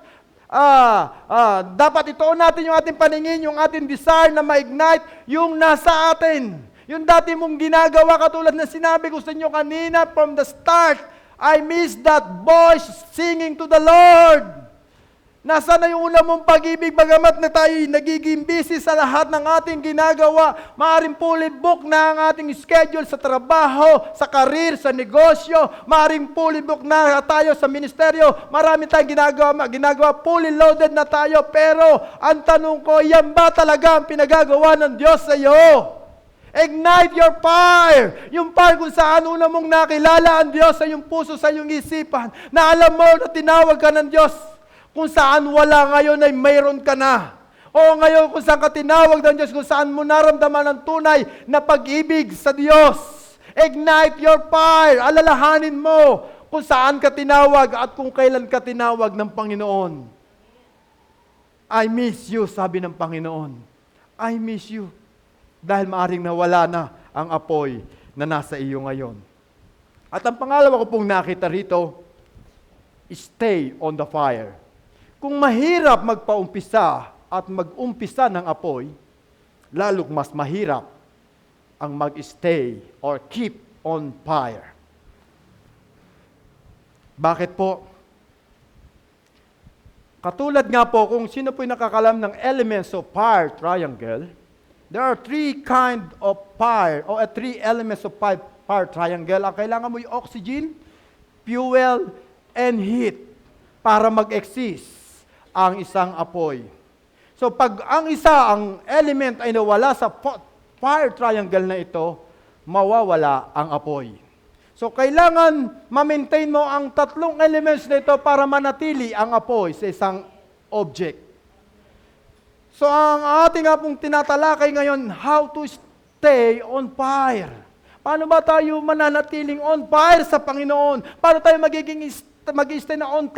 Dapat ituon natin yung ating paningin, yung ating desire na ma-ignite yung nasa atin. Yung dati mong ginagawa, katulad na sinabi ko sa inyo kanina from the start, I miss that voice singing to the Lord. Nasaan na yung una mong pag-ibig, bagamat na tayo nagiging busy sa lahat ng ating ginagawa. Maaring fully book na ang ating schedule sa trabaho, sa karir, sa negosyo. Maaring fully book na tayo sa ministeryo. Marami tayong ginagawa, fully loaded na tayo. Pero ang tanong ko, yan ba talaga ang pinagagawa ng Diyos sa iyo? Ignite your fire. Yung fire kung saan una mong nakilala ang Diyos sa iyong puso, sa iyong isipan. Na alam mo na tinawag ka ng Diyos. Kung saan wala ngayon ay mayroon ka na. O ngayon kung saan ka tinawag ng Diyos, kung saan mo naramdaman ang tunay na pag-ibig sa Diyos. Ignite your fire. Alalahanin mo kung saan ka tinawag at kung kailan ka tinawag ng Panginoon. I miss you, sabi ng Panginoon. I miss you. Dahil maaring nawala na ang apoy na nasa iyo ngayon. At ang pangalawa ko pong nakita rito, stay on the fire. Kung mahirap magpaumpisa at mag-umpisa ng apoy, lalong mas mahirap ang mag-stay or keep on fire. Bakit po? Katulad nga po, kung sino po'y nakakalam ng elements of fire triangle, there are three kind of fire, or three elements of fire triangle. Ang kailangan mo yung oxygen, fuel, and heat para mag-exist ang isang apoy. So pag ang element ay nawala sa fire triangle na ito, mawawala ang apoy. So kailangan ma-maintain mo ang tatlong elements na ito para manatili ang apoy sa isang object. So ang ating nga pong tinatalakay ngayon, how to stay on fire. Paano ba tayo mananatiling on fire sa Panginoon? Paano tayo mag-stay na on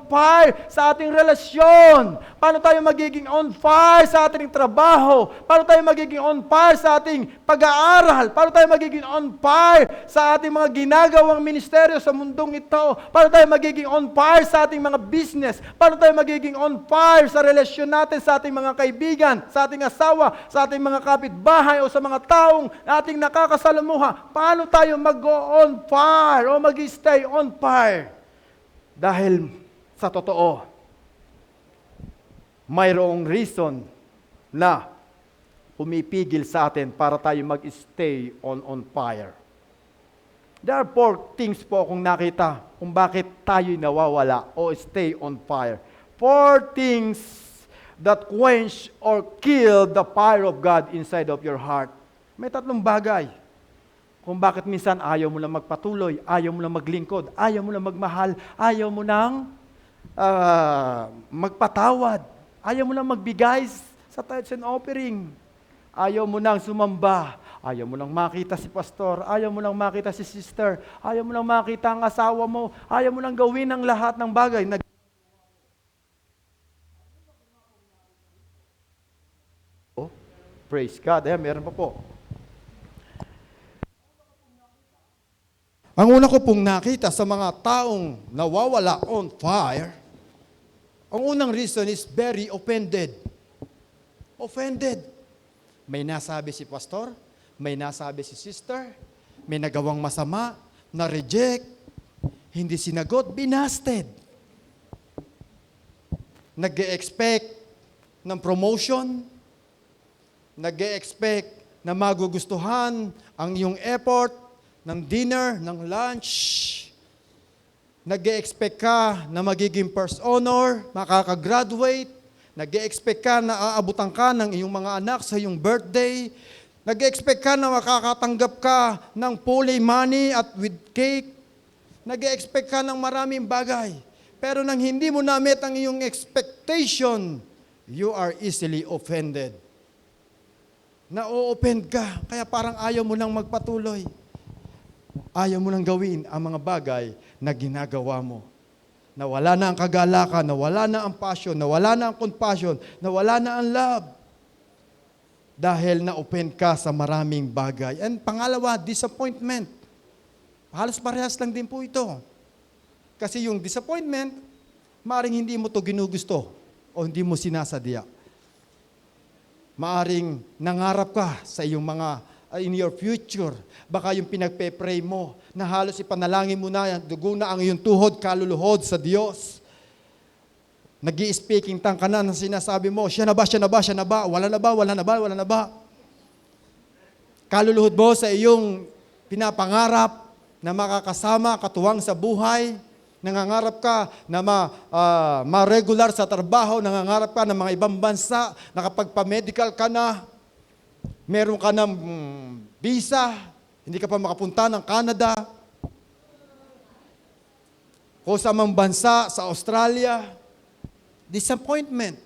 fire sa ating relasyon? Paano tayo magiging on fire sa ating trabaho? Paano tayo magiging on fire sa ating pag-aaral? Paano tayo magiging on fire sa ating mga ginagawang ministeryo sa mundong ito? Paano tayo magiging on fire sa ating mga business? Paano tayo magiging on fire sa relasyon natin sa ating mga kaibigan, sa ating asawa, sa ating mga kapitbahay o sa mga taong ating nakakasalamuha? Paano tayo mag-on fire o mag-stay on fire? Dahil sa totoo, mayroong reason na pumipigil sa atin para tayo mag-stay on fire. There are 4 things po akong nakita kung bakit tayo nawawala o stay on fire. 4 things that quench or kill the fire of God inside of your heart. May 3 bagay. Kung bakit minsan ayaw mo lang magpatuloy, ayaw mo lang maglingkod, ayaw mo lang magmahal, ayaw mo lang magpatawad, ayaw mo lang magbigay sa tithes and offering, ayaw mo lang sumamba, ayaw mo lang makita si pastor, ayaw mo lang makita si sister, ayaw mo lang makita ang asawa mo, ayaw mo lang gawin ang lahat ng bagay. Praise God. Meron pa po. Ang una ko pong nakita sa mga taong nawawala on fire, ang unang reason is very offended. Offended. May nasabi si pastor, may nasabi si sister, may nagawang masama, na-reject, hindi sinagot, binasted. Nag-e-expect ng promotion, nag-e-expect na magugustuhan ang iyong effort, ng dinner, ng lunch. Nag-e-expect ka na magiging first honor, makakagraduate. Nag-e-expect ka na aabutan ka ng iyong mga anak sa iyong birthday. Nag-e-expect ka na makakatanggap ka ng fully money at with cake. Nag-e-expect ka ng maraming bagay. Pero nang hindi mo na-met ang iyong expectation, You are easily offended. Na-offend ka, kaya parang ayaw mo nang magpatuloy. Ayaw mo nang gawin ang mga bagay na ginagawa mo. Nawala na ang kagalakan, nawala na ang passion, nawala na ang compassion, nawala na ang love. Dahil na-offend ka sa maraming bagay. And pangalawa, disappointment. Halos parehas lang din po ito. Kasi yung disappointment, maaaring hindi mo to ginugusto o hindi mo sinasadya. Maaring nangarap ka sa iyong mga, in your future, baka yung pinagpe-pray mo, na halos ipanalangin mo na, dugo na ang iyong tuhod, kaluluhod sa Diyos. Nag-i-speaking tongue ka na sinasabi mo, siya na ba, siya na ba, siya na ba, wala na ba, wala na ba, wala na ba. Kaluluhod mo sa iyong pinapangarap na makakasama, katuwang sa buhay, nangangarap ka na ma-regular sa trabaho, nangangarap ka ng mga ibang bansa, nakapagpa-medical ka na, meron ka ng visa, hindi ka pa makapunta ng Canada, o sa mga bansa, sa Australia. Disappointment.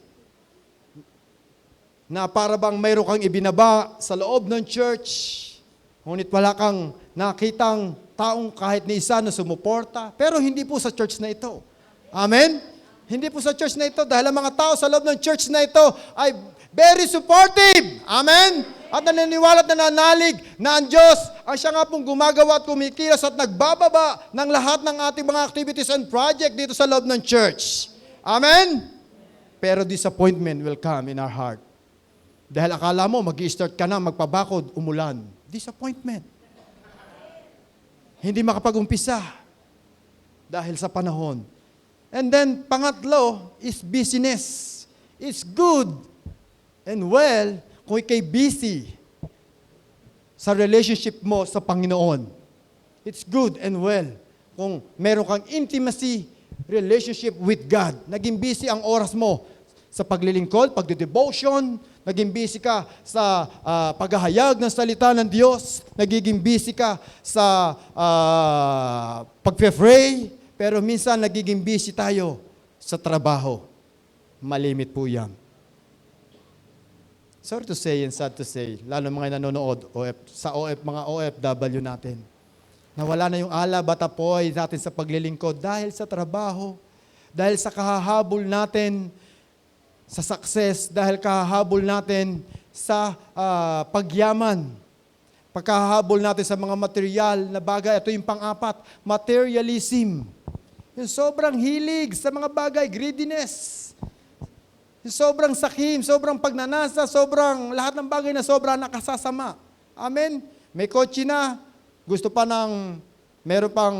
Na para bang mayroon kang ibinaba sa loob ng church, ngunit wala kang nakitang taong kahit ni isa na sumuporta, pero hindi po sa church na ito. Amen? Hindi po sa church na ito dahil ang mga tao sa loob ng church na ito ay very supportive. Amen? At naniniwala at nananalig na ang Diyos ang siya nga pong gumagawa at kumikilos at nagbababa ng lahat ng ating mga activities and project dito sa loob ng church. Amen? Pero disappointment will come in our heart. Dahil akala mo, mag-i-start ka na, magpabakod, umulan. Disappointment. Hindi makapag-umpisa dahil sa panahon. And then, pangatlo is busyness. It's good and well kung ikay busy sa relationship mo sa Panginoon. It's good and well kung meron kang intimacy relationship with God. Naging busy ang oras mo sa paglilingkod, pagde-devotion, naging busy ka sa paghahayag ng salita ng Diyos, nagiging busy ka sa pagpe-pray, pero minsan nagiging busy tayo sa trabaho. Malimit po yan. Sorry to say and sad to say, lalo mga nanonood mga OFW natin, nawala na yung alab at apoy natin sa paglilingkod dahil sa trabaho, dahil sa kahahabol natin sa success, dahil kahahabol natin sa pagyaman, pagkahabol natin sa mga material na bagay. Ito yung pang-apat, materialism. Yung sobrang hilig sa mga bagay, greediness. Yung sobrang sakim, sobrang pagnanasa, sobrang lahat ng bagay na sobrang nakasasama. Amen? May kotse na, gusto pa ng, meron pang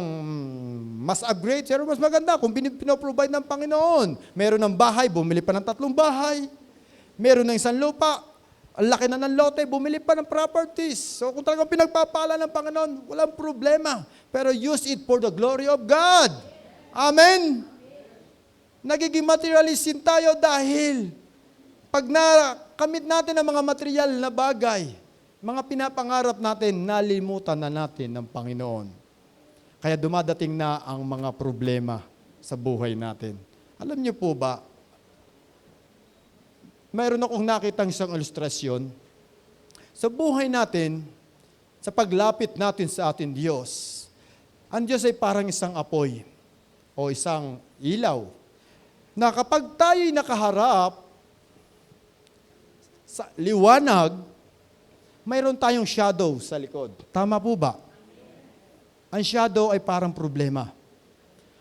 mas upgrade, pero mas maganda kung pinoprovide ng Panginoon. Meron ng bahay, bumili pa ng 3 bahay. Meron ng 1 lupa, ang laki na ng lote, bumili pa ng properties. So kung talagang pinagpapala ng Panginoon, walang problema. Pero use it for the glory of God. Amen? Nagiging materialistic tayo dahil pag nakamit natin ang mga material na bagay, mga pinapangarap natin, nalimutan na natin ng Panginoon. Kaya dumadating na ang mga problema sa buhay natin. Alam niyo po ba, mayroon akong nakitang isang ilustrasyon. Sa buhay natin, sa paglapit natin sa ating Diyos, ang Diyos ay parang isang apoy o isang ilaw na kapag tayo'y nakaharap sa liwanag, mayroon tayong shadow sa likod. Tama po ba? Ang shadow ay parang problema.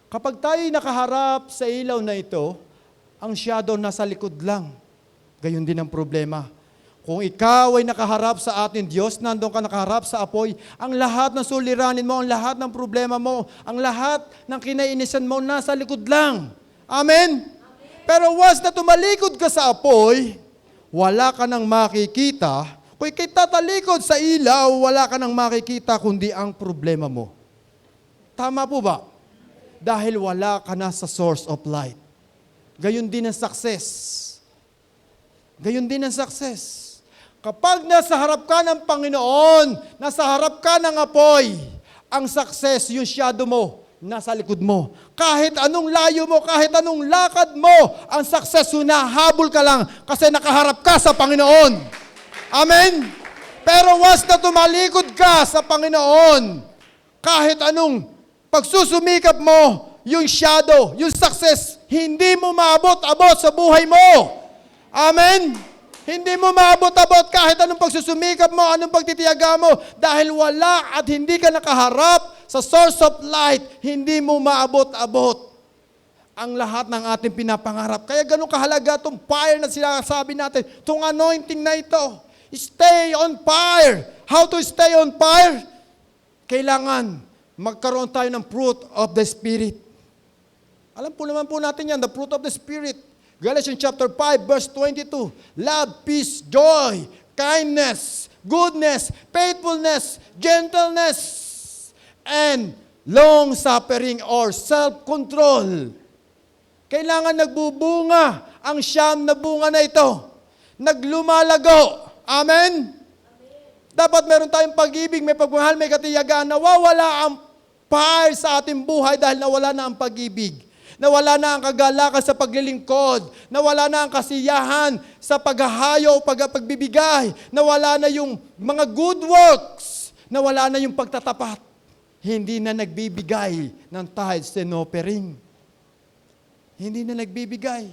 Kapag tayo'y nakaharap sa ilaw na ito, ang shadow nasa likod lang. Gayon din ang problema. Kung ikaw ay nakaharap sa ating Diyos, nandun ka nakaharap sa apoy, ang lahat ng suliranin mo, ang lahat ng problema mo, ang lahat ng kinainisan mo, nasa likod lang. Amen? Pero once na tumalikod ka sa apoy, wala ka nang makikita. Kung ikay tatalikod sa ilaw, wala ka nang makikita kundi ang problema mo. Tama po ba? Dahil wala ka na sa source of light. Gayon din ang success. Gayon din ang success. Kapag nasa harap ka ng Panginoon, nasa harap ka ng apoy, ang success, yung shadow mo, nasa likod mo. Kahit anong layo mo, kahit anong lakad mo, ang success habol ka lang kasi nakaharap ka sa Panginoon. Amen? Pero once na tumalikod ka sa Panginoon, kahit anong pagsusumikap mo, yung shadow, yung success, hindi mo maabot-abot sa buhay mo. Amen? Hindi mo maabot-abot kahit anong pagsusumikap mo, anong pagtitiyaga mo, dahil wala at hindi ka nakaharap sa source of light, hindi mo maabot-abot ang lahat ng ating pinapangarap. Kaya ganun kahalaga itong fire na sinasabi natin, itong anointing na ito. Stay on fire. How to stay on fire? Kailangan magkaroon tayo ng fruit of the Spirit. Alam po naman po natin yan, the fruit of the Spirit. Galatians chapter 5, verse 22. Love, peace, joy, kindness, goodness, faithfulness, gentleness, and long-suffering or self-control. Kailangan nagbubunga ang siyam na bunga na ito. Naglumalago. Amen? Dapat meron tayong pag-ibig, may pagmahal, may katiyagaan. Nawawala ang fire sa ating buhay dahil nawala na ang pag-ibig. Nawala na ang kagalakan sa paglilingkod. Nawala na ang kasiyahan sa paghahayo o pagbibigay. Nawala na yung mga good works. Nawala na yung pagtatapat. Hindi na nagbibigay ng tithes and offering. Hindi na nagbibigay.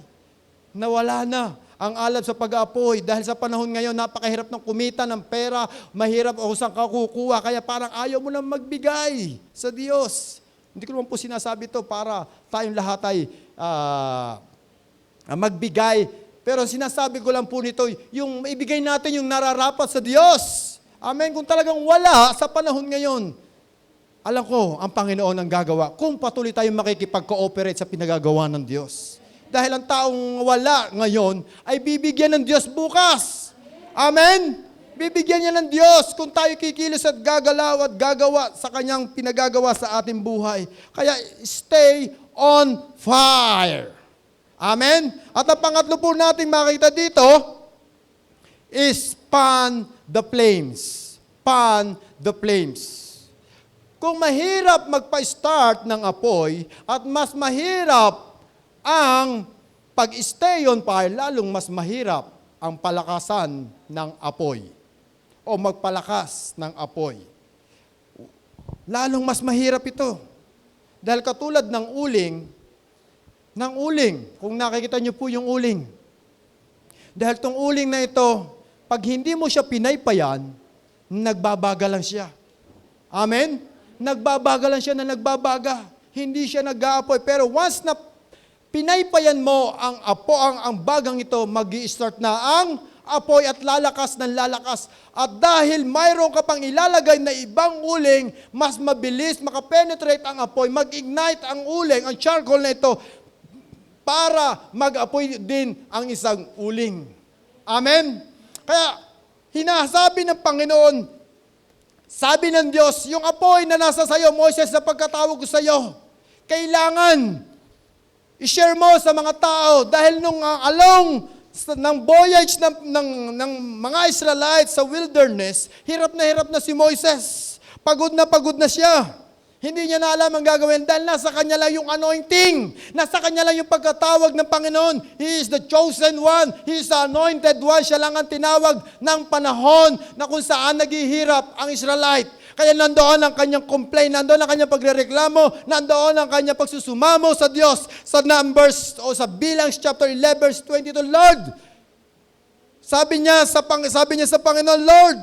Nawala na ang alab sa pag-aapoy. Dahil sa panahon ngayon, napakahirap ng kumita ng pera. Mahirap o saan ka kukuha. Kaya parang ayaw mo na magbigay sa Diyos. Hindi ko naman po sinasabi ito para tayong lahat ay magbigay. Pero sinasabi ko lang po nito, yung ibigay natin yung nararapat sa Diyos. Amen. Kung talagang wala sa panahon ngayon, alam ko, ang Panginoon ang gagawa kung patuloy tayong makikipag-cooperate sa pinagagawa ng Diyos. Dahil ang taong wala ngayon ay bibigyan ng Diyos bukas. Amen? Bibigyan niya ng Diyos kung tayo kikilos at gagalaw at gagawa sa Kanyang pinagagawa sa ating buhay. Kaya stay on fire. Amen? At ang pangatlo po natin makita dito is fan the flames. Fan the flames. Kung mahirap magpa-start ng apoy at mas mahirap ang pag-stay on fire, lalong mas mahirap ang palakasan ng apoy o magpalakas ng apoy. Lalong mas mahirap ito. Dahil katulad ng uling, kung nakikita niyo po yung uling, dahil tong uling na ito, pag hindi mo siya pinaypayan, nagbabaga lang siya. Amen? Nagbabaga lang siya na nagbabaga. Hindi siya nag-aapoy. Pero once na pinaypayan mo ang bagang ito, mag-i-start na ang apoy at lalakas ng lalakas. At dahil mayroon ka pang ilalagay na ibang uling, mas mabilis makapenetrate ang apoy, mag-ignite ang uling, ang charcoal na ito, para mag-apoy din ang isang uling. Amen? Kaya, hinasabi ng Panginoon, sabi ng Diyos, yung apoy na nasa sayo, Moises, na pagkatawag ko sa iyo, kailangan i-share mo sa mga tao dahil nung along ng voyage ng mga Israelites sa wilderness, hirap na si Moises. Pagod na siya. Hindi niya na alam ang gagawin dahil nasa kanya lang yung anointing. Nasa kanya lang yung pagkatawag ng Panginoon. He is the chosen one. He is the anointed one. Siya lang ang tinawag ng panahon na kung saan naghihirap ang Israelite. Kaya nandoon ang kanyang complaint, nandoon ang kanyang pagrereklamo, nandoon ang kanyang pagsusumamo sa Diyos. Sa Numbers o sa Bilang's chapter 11 verse 22, Lord, sabi niya sa Panginoon, Lord,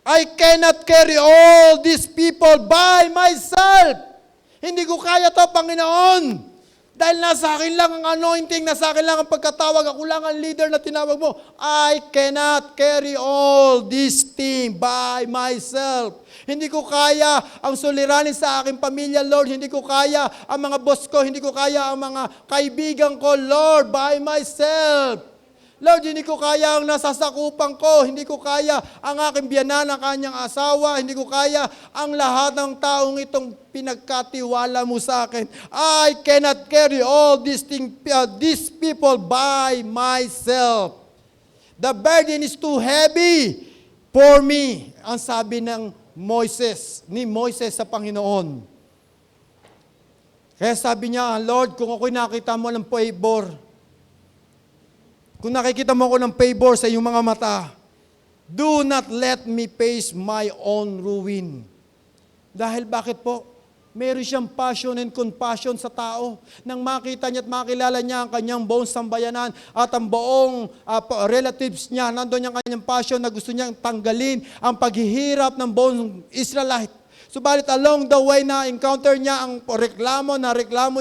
I cannot carry all these people by myself. Hindi ko kaya to, Panginoon. Dahil nasa akin lang ang anointing, nasa akin lang ang pagkatawag, ako lang ang leader na tinawag mo. I cannot carry all these things by myself. Hindi ko kaya ang suliranin sa aking pamilya, Lord. Hindi ko kaya ang mga boss ko. Hindi ko kaya ang mga kaibigan ko, Lord, by myself. Lord, hindi ko kaya ang nasasakupan ko. Hindi ko kaya ang aking biyanan, ang kanyang asawa. Hindi ko kaya ang lahat ng taong itong pinagkatiwala mo sa akin. I cannot carry all these people by myself. The burden is too heavy for me. Ang sabi ni Moises sa Panginoon. Kaya sabi niya, Lord, kung ako'y nakita mo ng favor, kung nakikita mo ako ng favor sa iyong mga mata, do not let me face my own ruin. Dahil bakit po? Meron siyang passion and compassion sa tao. Nang makita niya at makilala niya ang kanyang buong sambayanan at ang buong relatives niya, nandoon yung kanyang passion na gusto niyang tanggalin ang paghihirap ng buong Israelite. Subalit along the way na encounter niya ang reklamo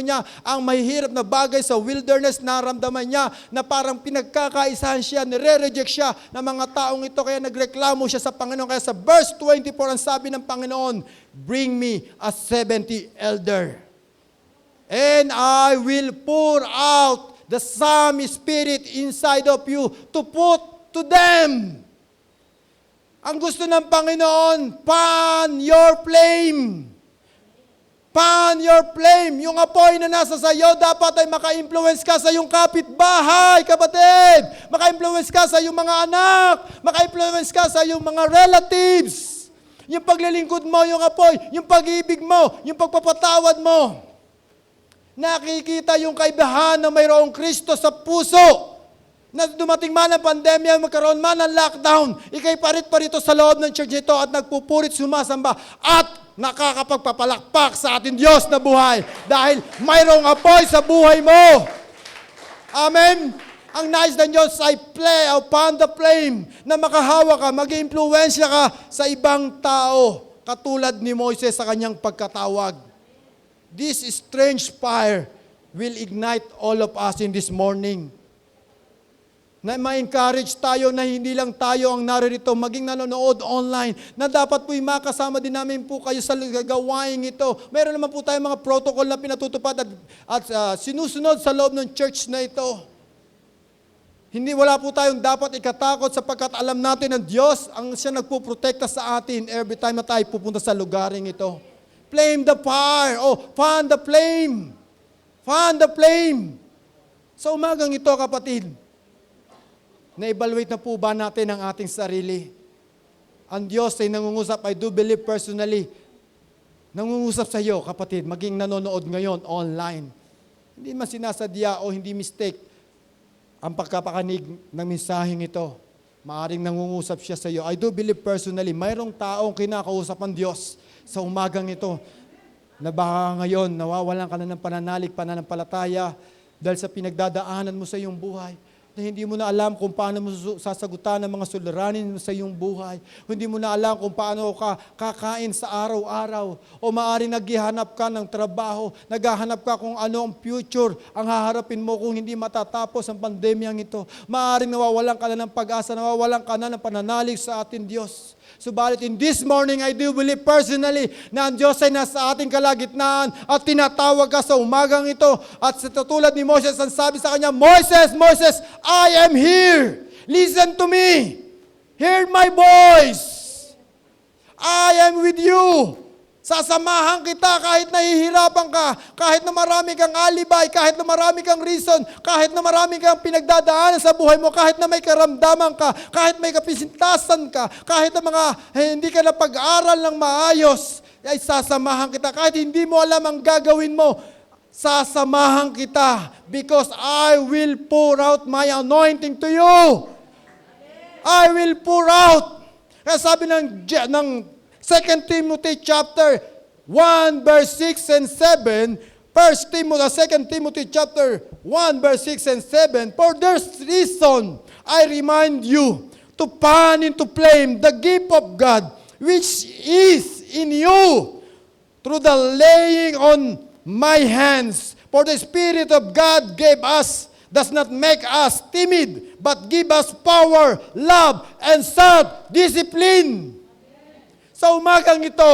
niya, ang mahihirap na bagay sa wilderness, naramdaman niya na parang pinagkakaisahan siya, nire-reject siya ng mga taong ito, kaya nagreklamo siya sa Panginoon. Kaya sa verse 24, ang sabi ng Panginoon, bring me a 70 elder, and I will pour out the same spirit inside of you to put to them. Ang gusto ng Panginoon, fan your flame. Fan your flame. Yung apoy na nasa sayo, dapat ay maka-influence ka sa iyong kapitbahay, kapatid. Maka-influence ka sa iyong mga anak. Maka-influence ka sa iyong mga relatives. Yung paglilingkod mo, yung apoy, yung pag-ibig mo, yung pagpapatawad mo. Nakikita yung kaibahan na mayroong Kristo sa puso. Na dumating man ang pandemya, magkaroon man ang lockdown, ikay parit pa rito sa loob ng church nito at nagpupurit, sumasamba at nakakapagpapalakpak sa ating Diyos na buhay dahil mayroong apoy sa buhay mo. Amen? Ang nais ng Diyos ay play upon the flame na makahawa ka, mag-iimpluwensya ka sa ibang tao katulad ni Moises sa kanyang pagkatawag. This strange fire will ignite all of us in this morning. Na ma-encourage tayo na hindi lang tayo ang naririto, maging nanonood online, na dapat po'y makasama din namin po kayo sa gawain ito. Meron naman po tayong mga protocol na pinatutupad at sinusunod sa loob ng church na ito. Wala po tayong dapat ikatakot sapagkat alam natin ng Diyos ang siya nagpuprotekta sa atin every time na tayo pupunta sa lugaring ito. Flame the fire, fan the flame. Fan the flame. Sa umagang ito, kapatid, na-evaluate na po ba natin ang ating sarili? Ang Diyos ay nangungusap, I do believe personally, nangungusap sa iyo, kapatid, maging nanonood ngayon online. Hindi man sinasadya o hindi mistake ang pagkapakanig ng mensaheng ito. Maaring nangungusap siya sa iyo. I do believe personally, mayroong taong kinakausap ang Diyos sa umagang ito na baka ngayon nawawalan ka na ng pananampalataya dahil sa pinagdadaanan mo sa iyong buhay. Na hindi mo na alam kung paano mo sasagutan ang mga suliranin sa iyong buhay. Hindi mo na alam kung paano ka kakain sa araw-araw. O maaaring naghahanap ka ng trabaho, naghahanap ka kung ano ang future ang haharapin mo kung hindi matatapos ang pandemyang ito. Maaaring nawawalan ka na ng pag-asa, nawawalan ka na ng pananalig sa ating Diyos. Subalit in this morning, I do believe personally na ang Diyos ay nasa ating kalagitnaan at tinatawag ka sa umagang ito. At sa tulad ni Moses, ang sabi sa kanya, Moses, Moses, I am here. Listen to me. Hear my voice. I am with you. Sasamahan kita kahit nahihirapan ka, kahit na marami kang alibay, kahit na marami kang reason, kahit na marami kang pinagdadaanan sa buhay mo, kahit na may karamdaman ka, kahit may kapisintasan ka, kahit na hindi ka na pag-aral ng maayos, ay sasamahan kita. Kahit hindi mo alam ang gagawin mo, sasamahan kita because I will pour out my anointing to you. I will pour out. Kaya sabi ng 2 Timothy chapter 1 verse 6 and 7, 2 Timothy chapter 1 verse 6 and 7, for this reason I remind you to fan into flame the gift of God which is in you through the laying on my hands. For the Spirit of God gave us, does not make us timid, but give us power, love, and self-discipline. Sa umagang ito,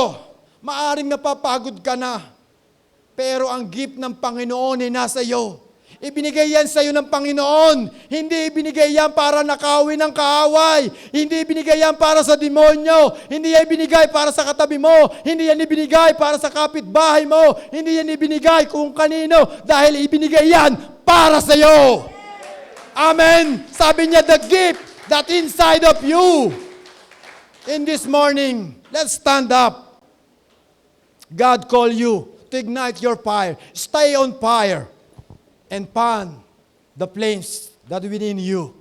maaring napapagod ka na, pero ang gift ng Panginoon ay nasa iyo. Ibinigay yan sa iyo ng Panginoon. Hindi ibinigay yan para nakawin ng kaaway. Hindi ibinigay yan para sa demonyo. Hindi yan ibinigay para sa katabi mo. Hindi yan ibinigay para sa kapitbahay mo. Hindi yan ibinigay kung kanino. Dahil ibinigay yan para sa iyo. Amen. Sabi niya, the gift that inside of you. In this morning, let's stand up. God call you to ignite your fire. Stay on fire and fan the flames that within you.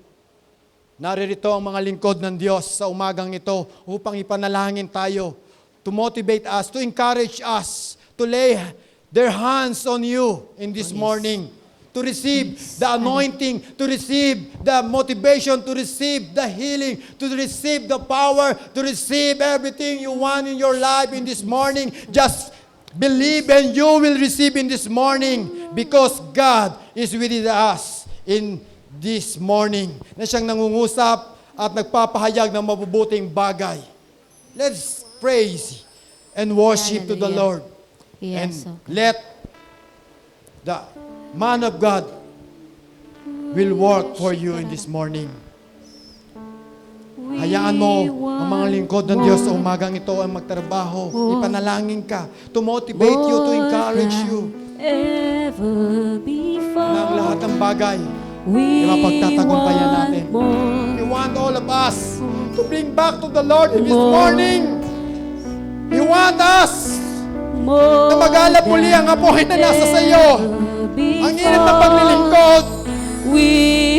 Naririto ang mga lingkod ng Diyos sa umagang ito upang ipanalangin tayo, to motivate us, to encourage us, to lay their hands on you in this morning, to receive the anointing, to receive the motivation, to receive the healing, to receive the power, to receive everything you want in your life in this morning. Just believe and you will receive in this morning because God is with us in this morning na siyang nangungusap at nagpapahayag ng mabubuting bagay. Let's praise and worship to the Lord. Yes, And let the man of God will work for you in this morning. Hayaan mo ang mga lingkod ng Diyos sa umagang ito ang magtrabaho. Ipanalangin ka to motivate you, to encourage you ever before. na ang lahat ng bagay We mapagtatagumpayan natin. want more. We want all of us to bring back to the Lord in this morning. He want us na mag-alap muli ang apoy na nasa sa iyo. Ang init na paglilingkod. We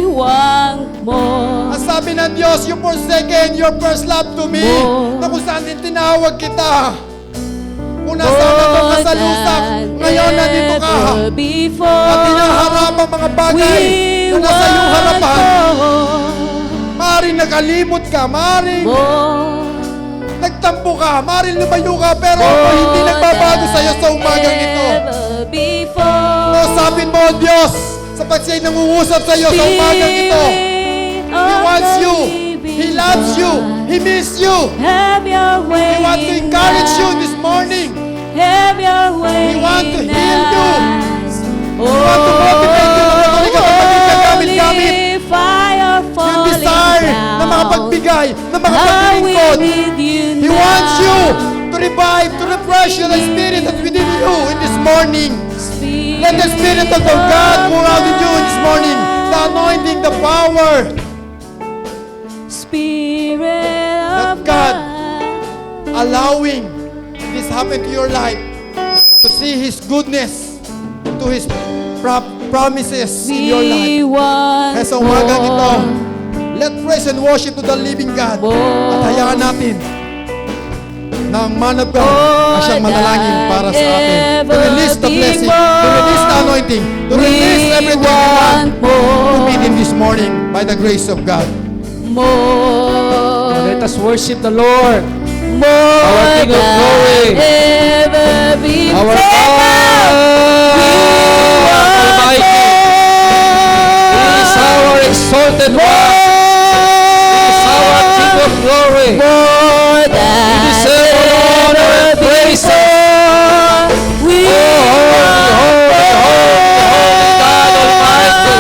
want more. Ang sabi ng Diyos, you forsaken your first love to me. Na kung saan din tinawag kita. Kung nasaan na itong kasalusap, ngayon nandito ka. At hinaharap ang mga bagay na nasa iyong harapan. Maaaring nakalimot ka, maaaring nagtampo ka, maaaring lumayo ka, pero hindi nagbabago sa iyo sa umagang ito. Kausapin mo ang Diyos sapat siya'y nangungusap sa iyo sa umagang ito. He wants you. He loves you. He misses you. He wants to encourage you this morning. He wants to heal you. He wants to motivate you na patuloy ka maging kagamit-gamit. Yung desire na makapagbigay, na makapaglingkod. He wants you to revive, to refresh the spirit that's within you in this morning. Let the Spirit of the God pour out in you in this morning. The anointing, the power. Spirit of God God. allowing this happen to your life. To see His goodness, to His promises in your life. We want Kaya sa umagang ito, more. let praise and worship to the living God. At hayaan natin na ang man of God na siyang manalangin para sa atin. To release the blessing, to release the anointing, to release everything we want to meet in this morning by the grace of God. More. Let us worship the Lord. More Our King of glory. than ever before. Our God Almighty. He is our exalted one. He is our King of glory. More than He deserves all honor and praise. we Holy God Almighty.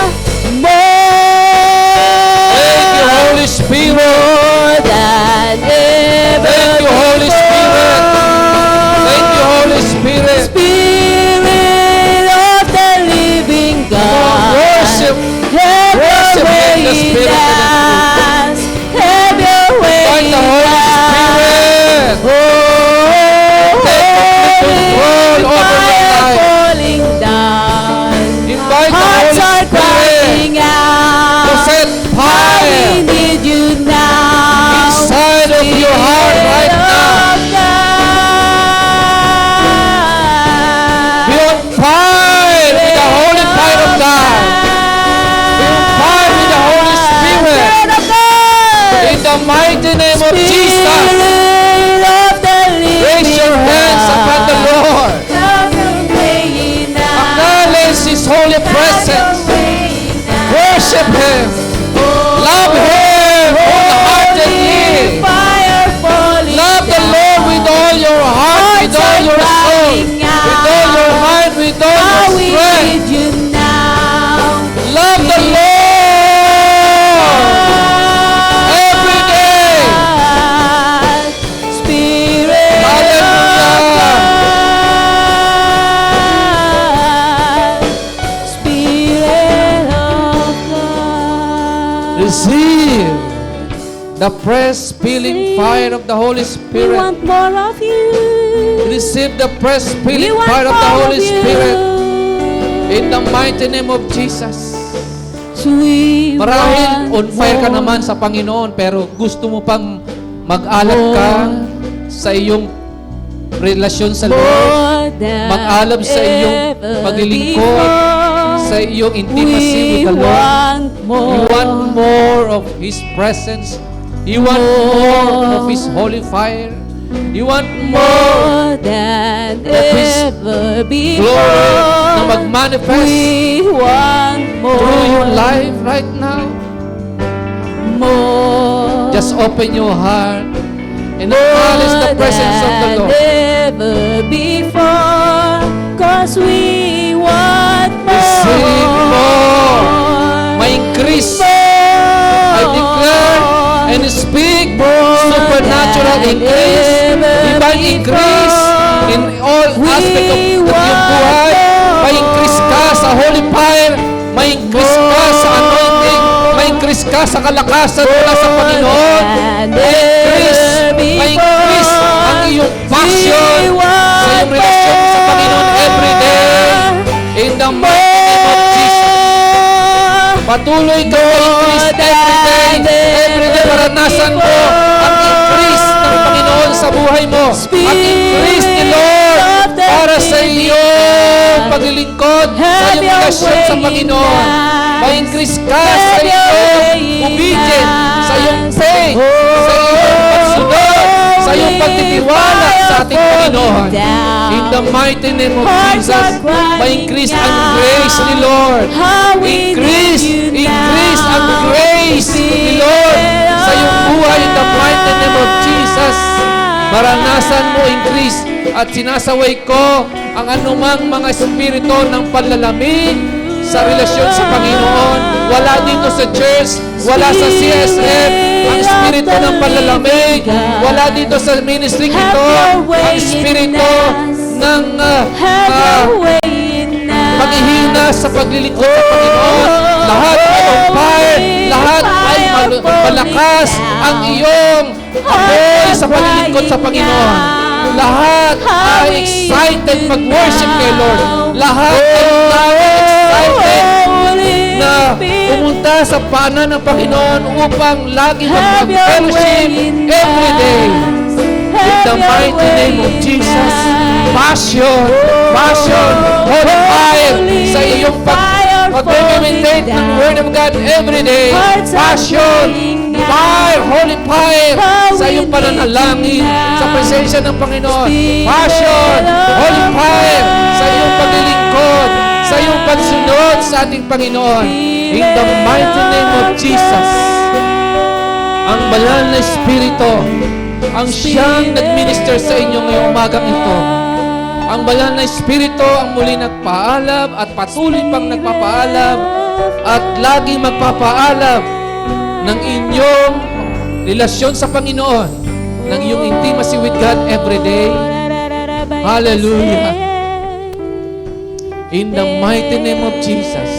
Thank you, Holy Spirit. more than ever Thank you, Holy Spirit. Thank you, Holy Spirit. Spirit of the living God. Worship. Have Worship your way in the in Spirit and in us. Have your way Invite in the Holy Spirit. us. Oh, Take control over your fire life. falling down. Invite the Hearts Holy are Spirit crying to out. set How we fire need you now. inside of your heart right now. Be on fire with the holy fire of God. Be on fire with the Holy Spirit. In the mighty name of Jesus, raise your hands upon the Lord. Acknowledge His holy presence. Worship Him. Love Him wholeheartedly. Love the Lord with all your heart, with all your soul, with all your mind, with all your strength. Love the Lord every day. Spirit Hallelujah. Spirit of God. Receive the fresh filling fire of the Holy We Spirit. want more of you. receive the fresh We filling want fire of the more Holy of you. Spirit. In the mighty name of Jesus. We Marahil on want fire ka more. naman sa Panginoon, pero gusto mo pang mag-alab ka sa iyong relasyon sa Lord. More than Mag-alab sa iyong ever paglilingkod, before. sa iyong intimacy We with the Lord. want more. You want more of His presence. You want more of His holy fire. You want more More than His ever before. glory na mag-manifest We want more. through your life right now. More. Just open your heart and acknowledge the presence of the Lord. Never before, 'cause we want more. Receive more. May increase. I declare and speak supernatural increase, divine increase in all aspect of iyong buhay. May increase ka sa holy fire. May increase ka sa anointing. May increase ka sa kalakasan mula sa Panginoon. May increase ang iyong passion sa iyong relasyon sa Panginoon every day. In the mighty name of Jesus. Patuloy ka ma-increase every day. Every day maranasan mo ang increase ng Panginoon sa buhay mo. Ang increase ni Lord para sa iyong paglilingkod, sa iyong relasyon sa Panginoon. Ma-increase ka sa iyong obedience, sa iyong faith, sa iyong pagsunod, sa iyong pagtitiwala sa ating Panginoon. In the mighty name of Jesus, ma-increase ang grace ni Lord. Increase ang grace ni Lord sa iyong buhay in the mighty name of Jesus. Maranasan mo increase at sinasaway ko ang anumang mga espiritu ng panlalamig sa relasyon sa Panginoon. Wala dito sa church, wala sa CSF, ang espiritu ng panlalamig. Wala dito sa ministry ito, ang espiritu ng paghihina sa paglilingkod sa Panginoon. Lahat ay on fire, lahat ay malakas ang iyong apoy sa paglilingkod sa Panginoon. Lahat ay excited mag-worship kay Lord. Lahat ay excited na pumunta sa paanan ng Panginoon upang lagi mag-fellowship every day. In the mighty name of Jesus, passion, holy fire sa iyong pag-meditate ng Word of God every day. Passion, fire, holy fire sa iyong pananalangin sa presensya ng Panginoon. Passion, holy fire sa iyong paglilingkod, sa iyong pagsunod sa ating Panginoon. In the mighty name of Jesus, ang banal na Espiritu ang siyang nag-minister sa inyo ngayong umagang ito. Ang banal na Espiritu ang muli nagpaalam at patuloy pang nagpapaalam at lagi magpapaalam ng inyong relasyon sa Panginoon, ng iyong intimacy with God every day. Hallelujah. In the mighty name of Jesus.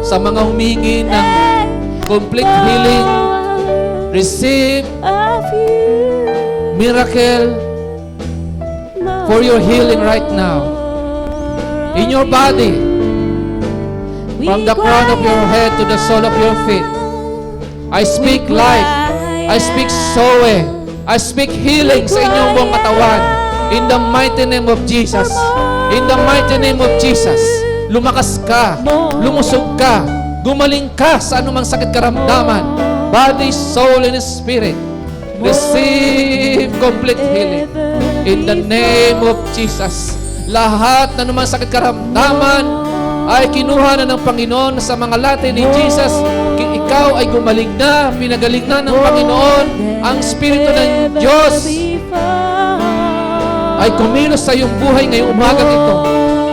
Sa mga humingi ng complete healing, receive miracle for your healing right now. In your body, from the crown of your head to the sole of your feet. I speak life. I speak Zoe. I speak healing sa inyong buong katawan. In the mighty name of Jesus. In the mighty name of Jesus. Lumakas ka. Lumusog ka. Gumaling ka sa anumang sakit karamdaman. Body, soul, and spirit. Receive complete healing. In the name of Jesus. Lahat na anumang sakit karamdaman ay kinuha na ng Panginoon sa mga latin ni Jesus. Ikaw ay gumaling na, pinagaling na ng Panginoon. Ang Espiritu ng Diyos ay kumilos sa iyong buhay ngayong umagang ito.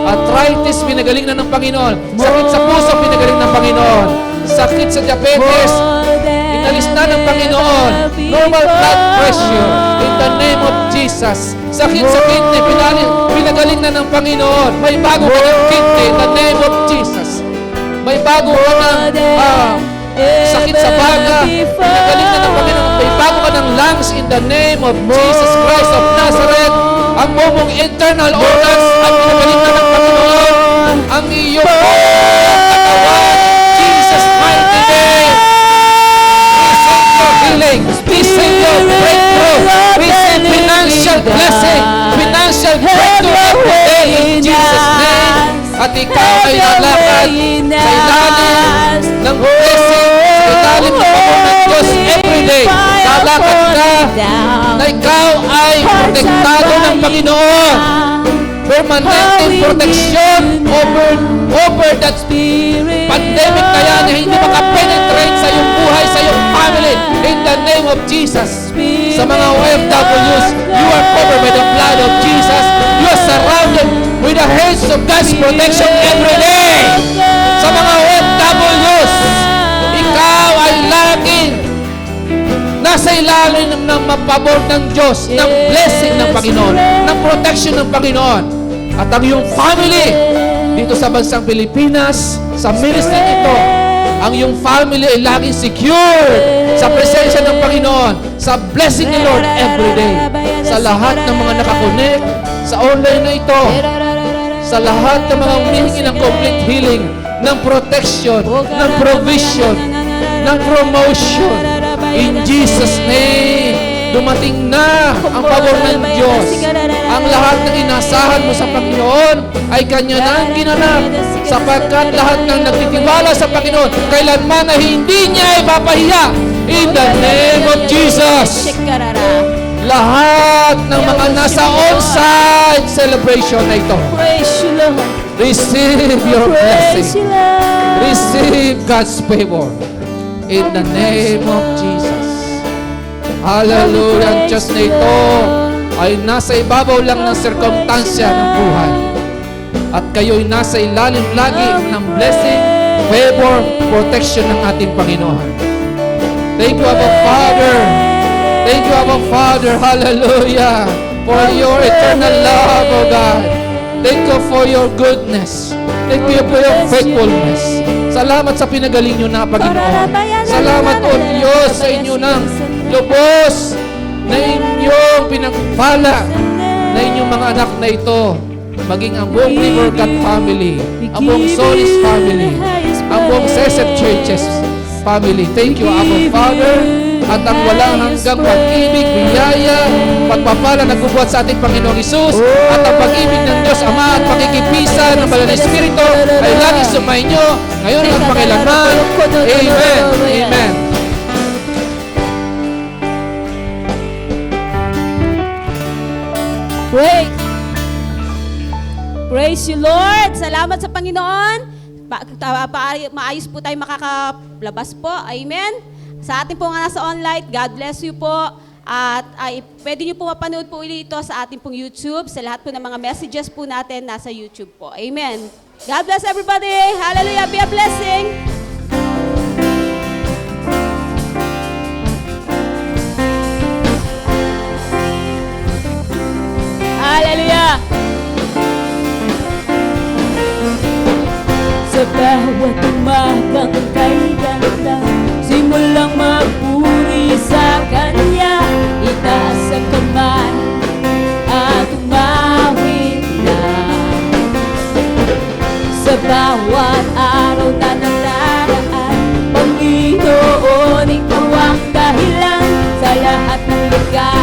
Arthritis, pinagaling na ng Panginoon. Sakit sa puso, pinagaling ng Panginoon. Sakit sa diabetes, inalis na ng Panginoon. Normal blood pressure, in the name of Jesus. Sakit sa kidney, pinagaling na ng Panginoon. May bago ka ng kidney, in the name of Jesus. May bago ka ng sakit sa baga, pinagaling na ng Panginoon. May bago ka ng lungs in the name of Jesus Christ of Nazareth. Ang mumong internal organs at pinagalitan ng Panginoon. Ang iyong katawan. Jesus mighty name. Receive your healing. Receive your breakthrough. Receive financial blessing. Financial breakthrough every day in Jesus name. At ikaw ay lalakad sa ilalim ng blessing, sa ilalim ng pamor ng Diyos every day. Lalakad ka na ikaw ay protektado ng Panginoon. Permanenteng protection over that pandemic kaya na hindi makapenetrate sa iyong buhay, sa iyong family. In the name of Jesus. Sa mga OFWs, you are covered by the blood of Jesus. You are surrounded with the hands of God's protection every day. Sa mga OFWs, ikaw ay laging nasa ilalim ng mapabor ng Diyos, ng blessing ng Panginoon, ng protection ng Panginoon. At ang iyong family, dito sa bansang Pilipinas, sa ministry ito, ang iyong family ay laging secure sa presensya ng Panginoon, sa blessing ni Lord every day. Sa lahat ng mga nakakonect sa online na ito, sa lahat ng mga humihingi ng complete healing, ng protection, ng provision, ng promotion. In Jesus' name, dumating na ang pabor ng Diyos. Ang lahat ng inasahan mo sa Panginoon ay Kanya na ang ginanap, sapagkat lahat ng nagtitiwala sa Panginoon, kailanman na hindi niya ipapahiya. In the name of Jesus. Lahat ng mga nasa on-site celebration na ito, receive your blessing. Receive God's favor. In the name of Jesus. Hallelujah. Ang Diyos na ito ay nasa ibabaw lang ng sirkumstansya ng buhay. At kayo'y nasa ilalim lagi ng blessing, favor, protection ng ating Panginoon. Thank you, Abba Father. Thank you, Abba Father. Hallelujah. For your eternal love, O God. Thank you for your goodness. Thank you for your faithfulness. Salamat sa pinagaling nyo na, Panginoon. Salamat, O Diyos, sa inyo ng lubos na inyong pinagpala na inyong mga anak na ito, maging ang buong River God family, ang buong Solis family, ang buong Sesep Churches family. Thank you, Abba Father, at ang walang hanggang pag-ibig, biyaya, pagpapala na gubuhat sa ating Panginoong Isus, at ang pag-ibig ng Diyos Ama at pakikipisa ng Banal na Espiritu ay lagi sumainyo ngayon at pakilaman. Amen. Amen. Praise you, Lord. Salamat sa Panginoon. Maayos po tayo makakalabas po. Amen. Sa ating po nga nasa online, God bless you po. At pwede nyo po mapanood po ulit ito sa ating pong YouTube. Sa lahat po ng mga messages po natin nasa YouTube po. Amen. God bless everybody. Hallelujah. Be a blessing. Hallelujah. Sa bawat umagang kay ganda, simulang magpuri sa Kanya, itaas ang kamay at umawit na. Sa bawat araw na nadaraan, Panginoon, ikaw ang dahilan sa lahat ng lugar.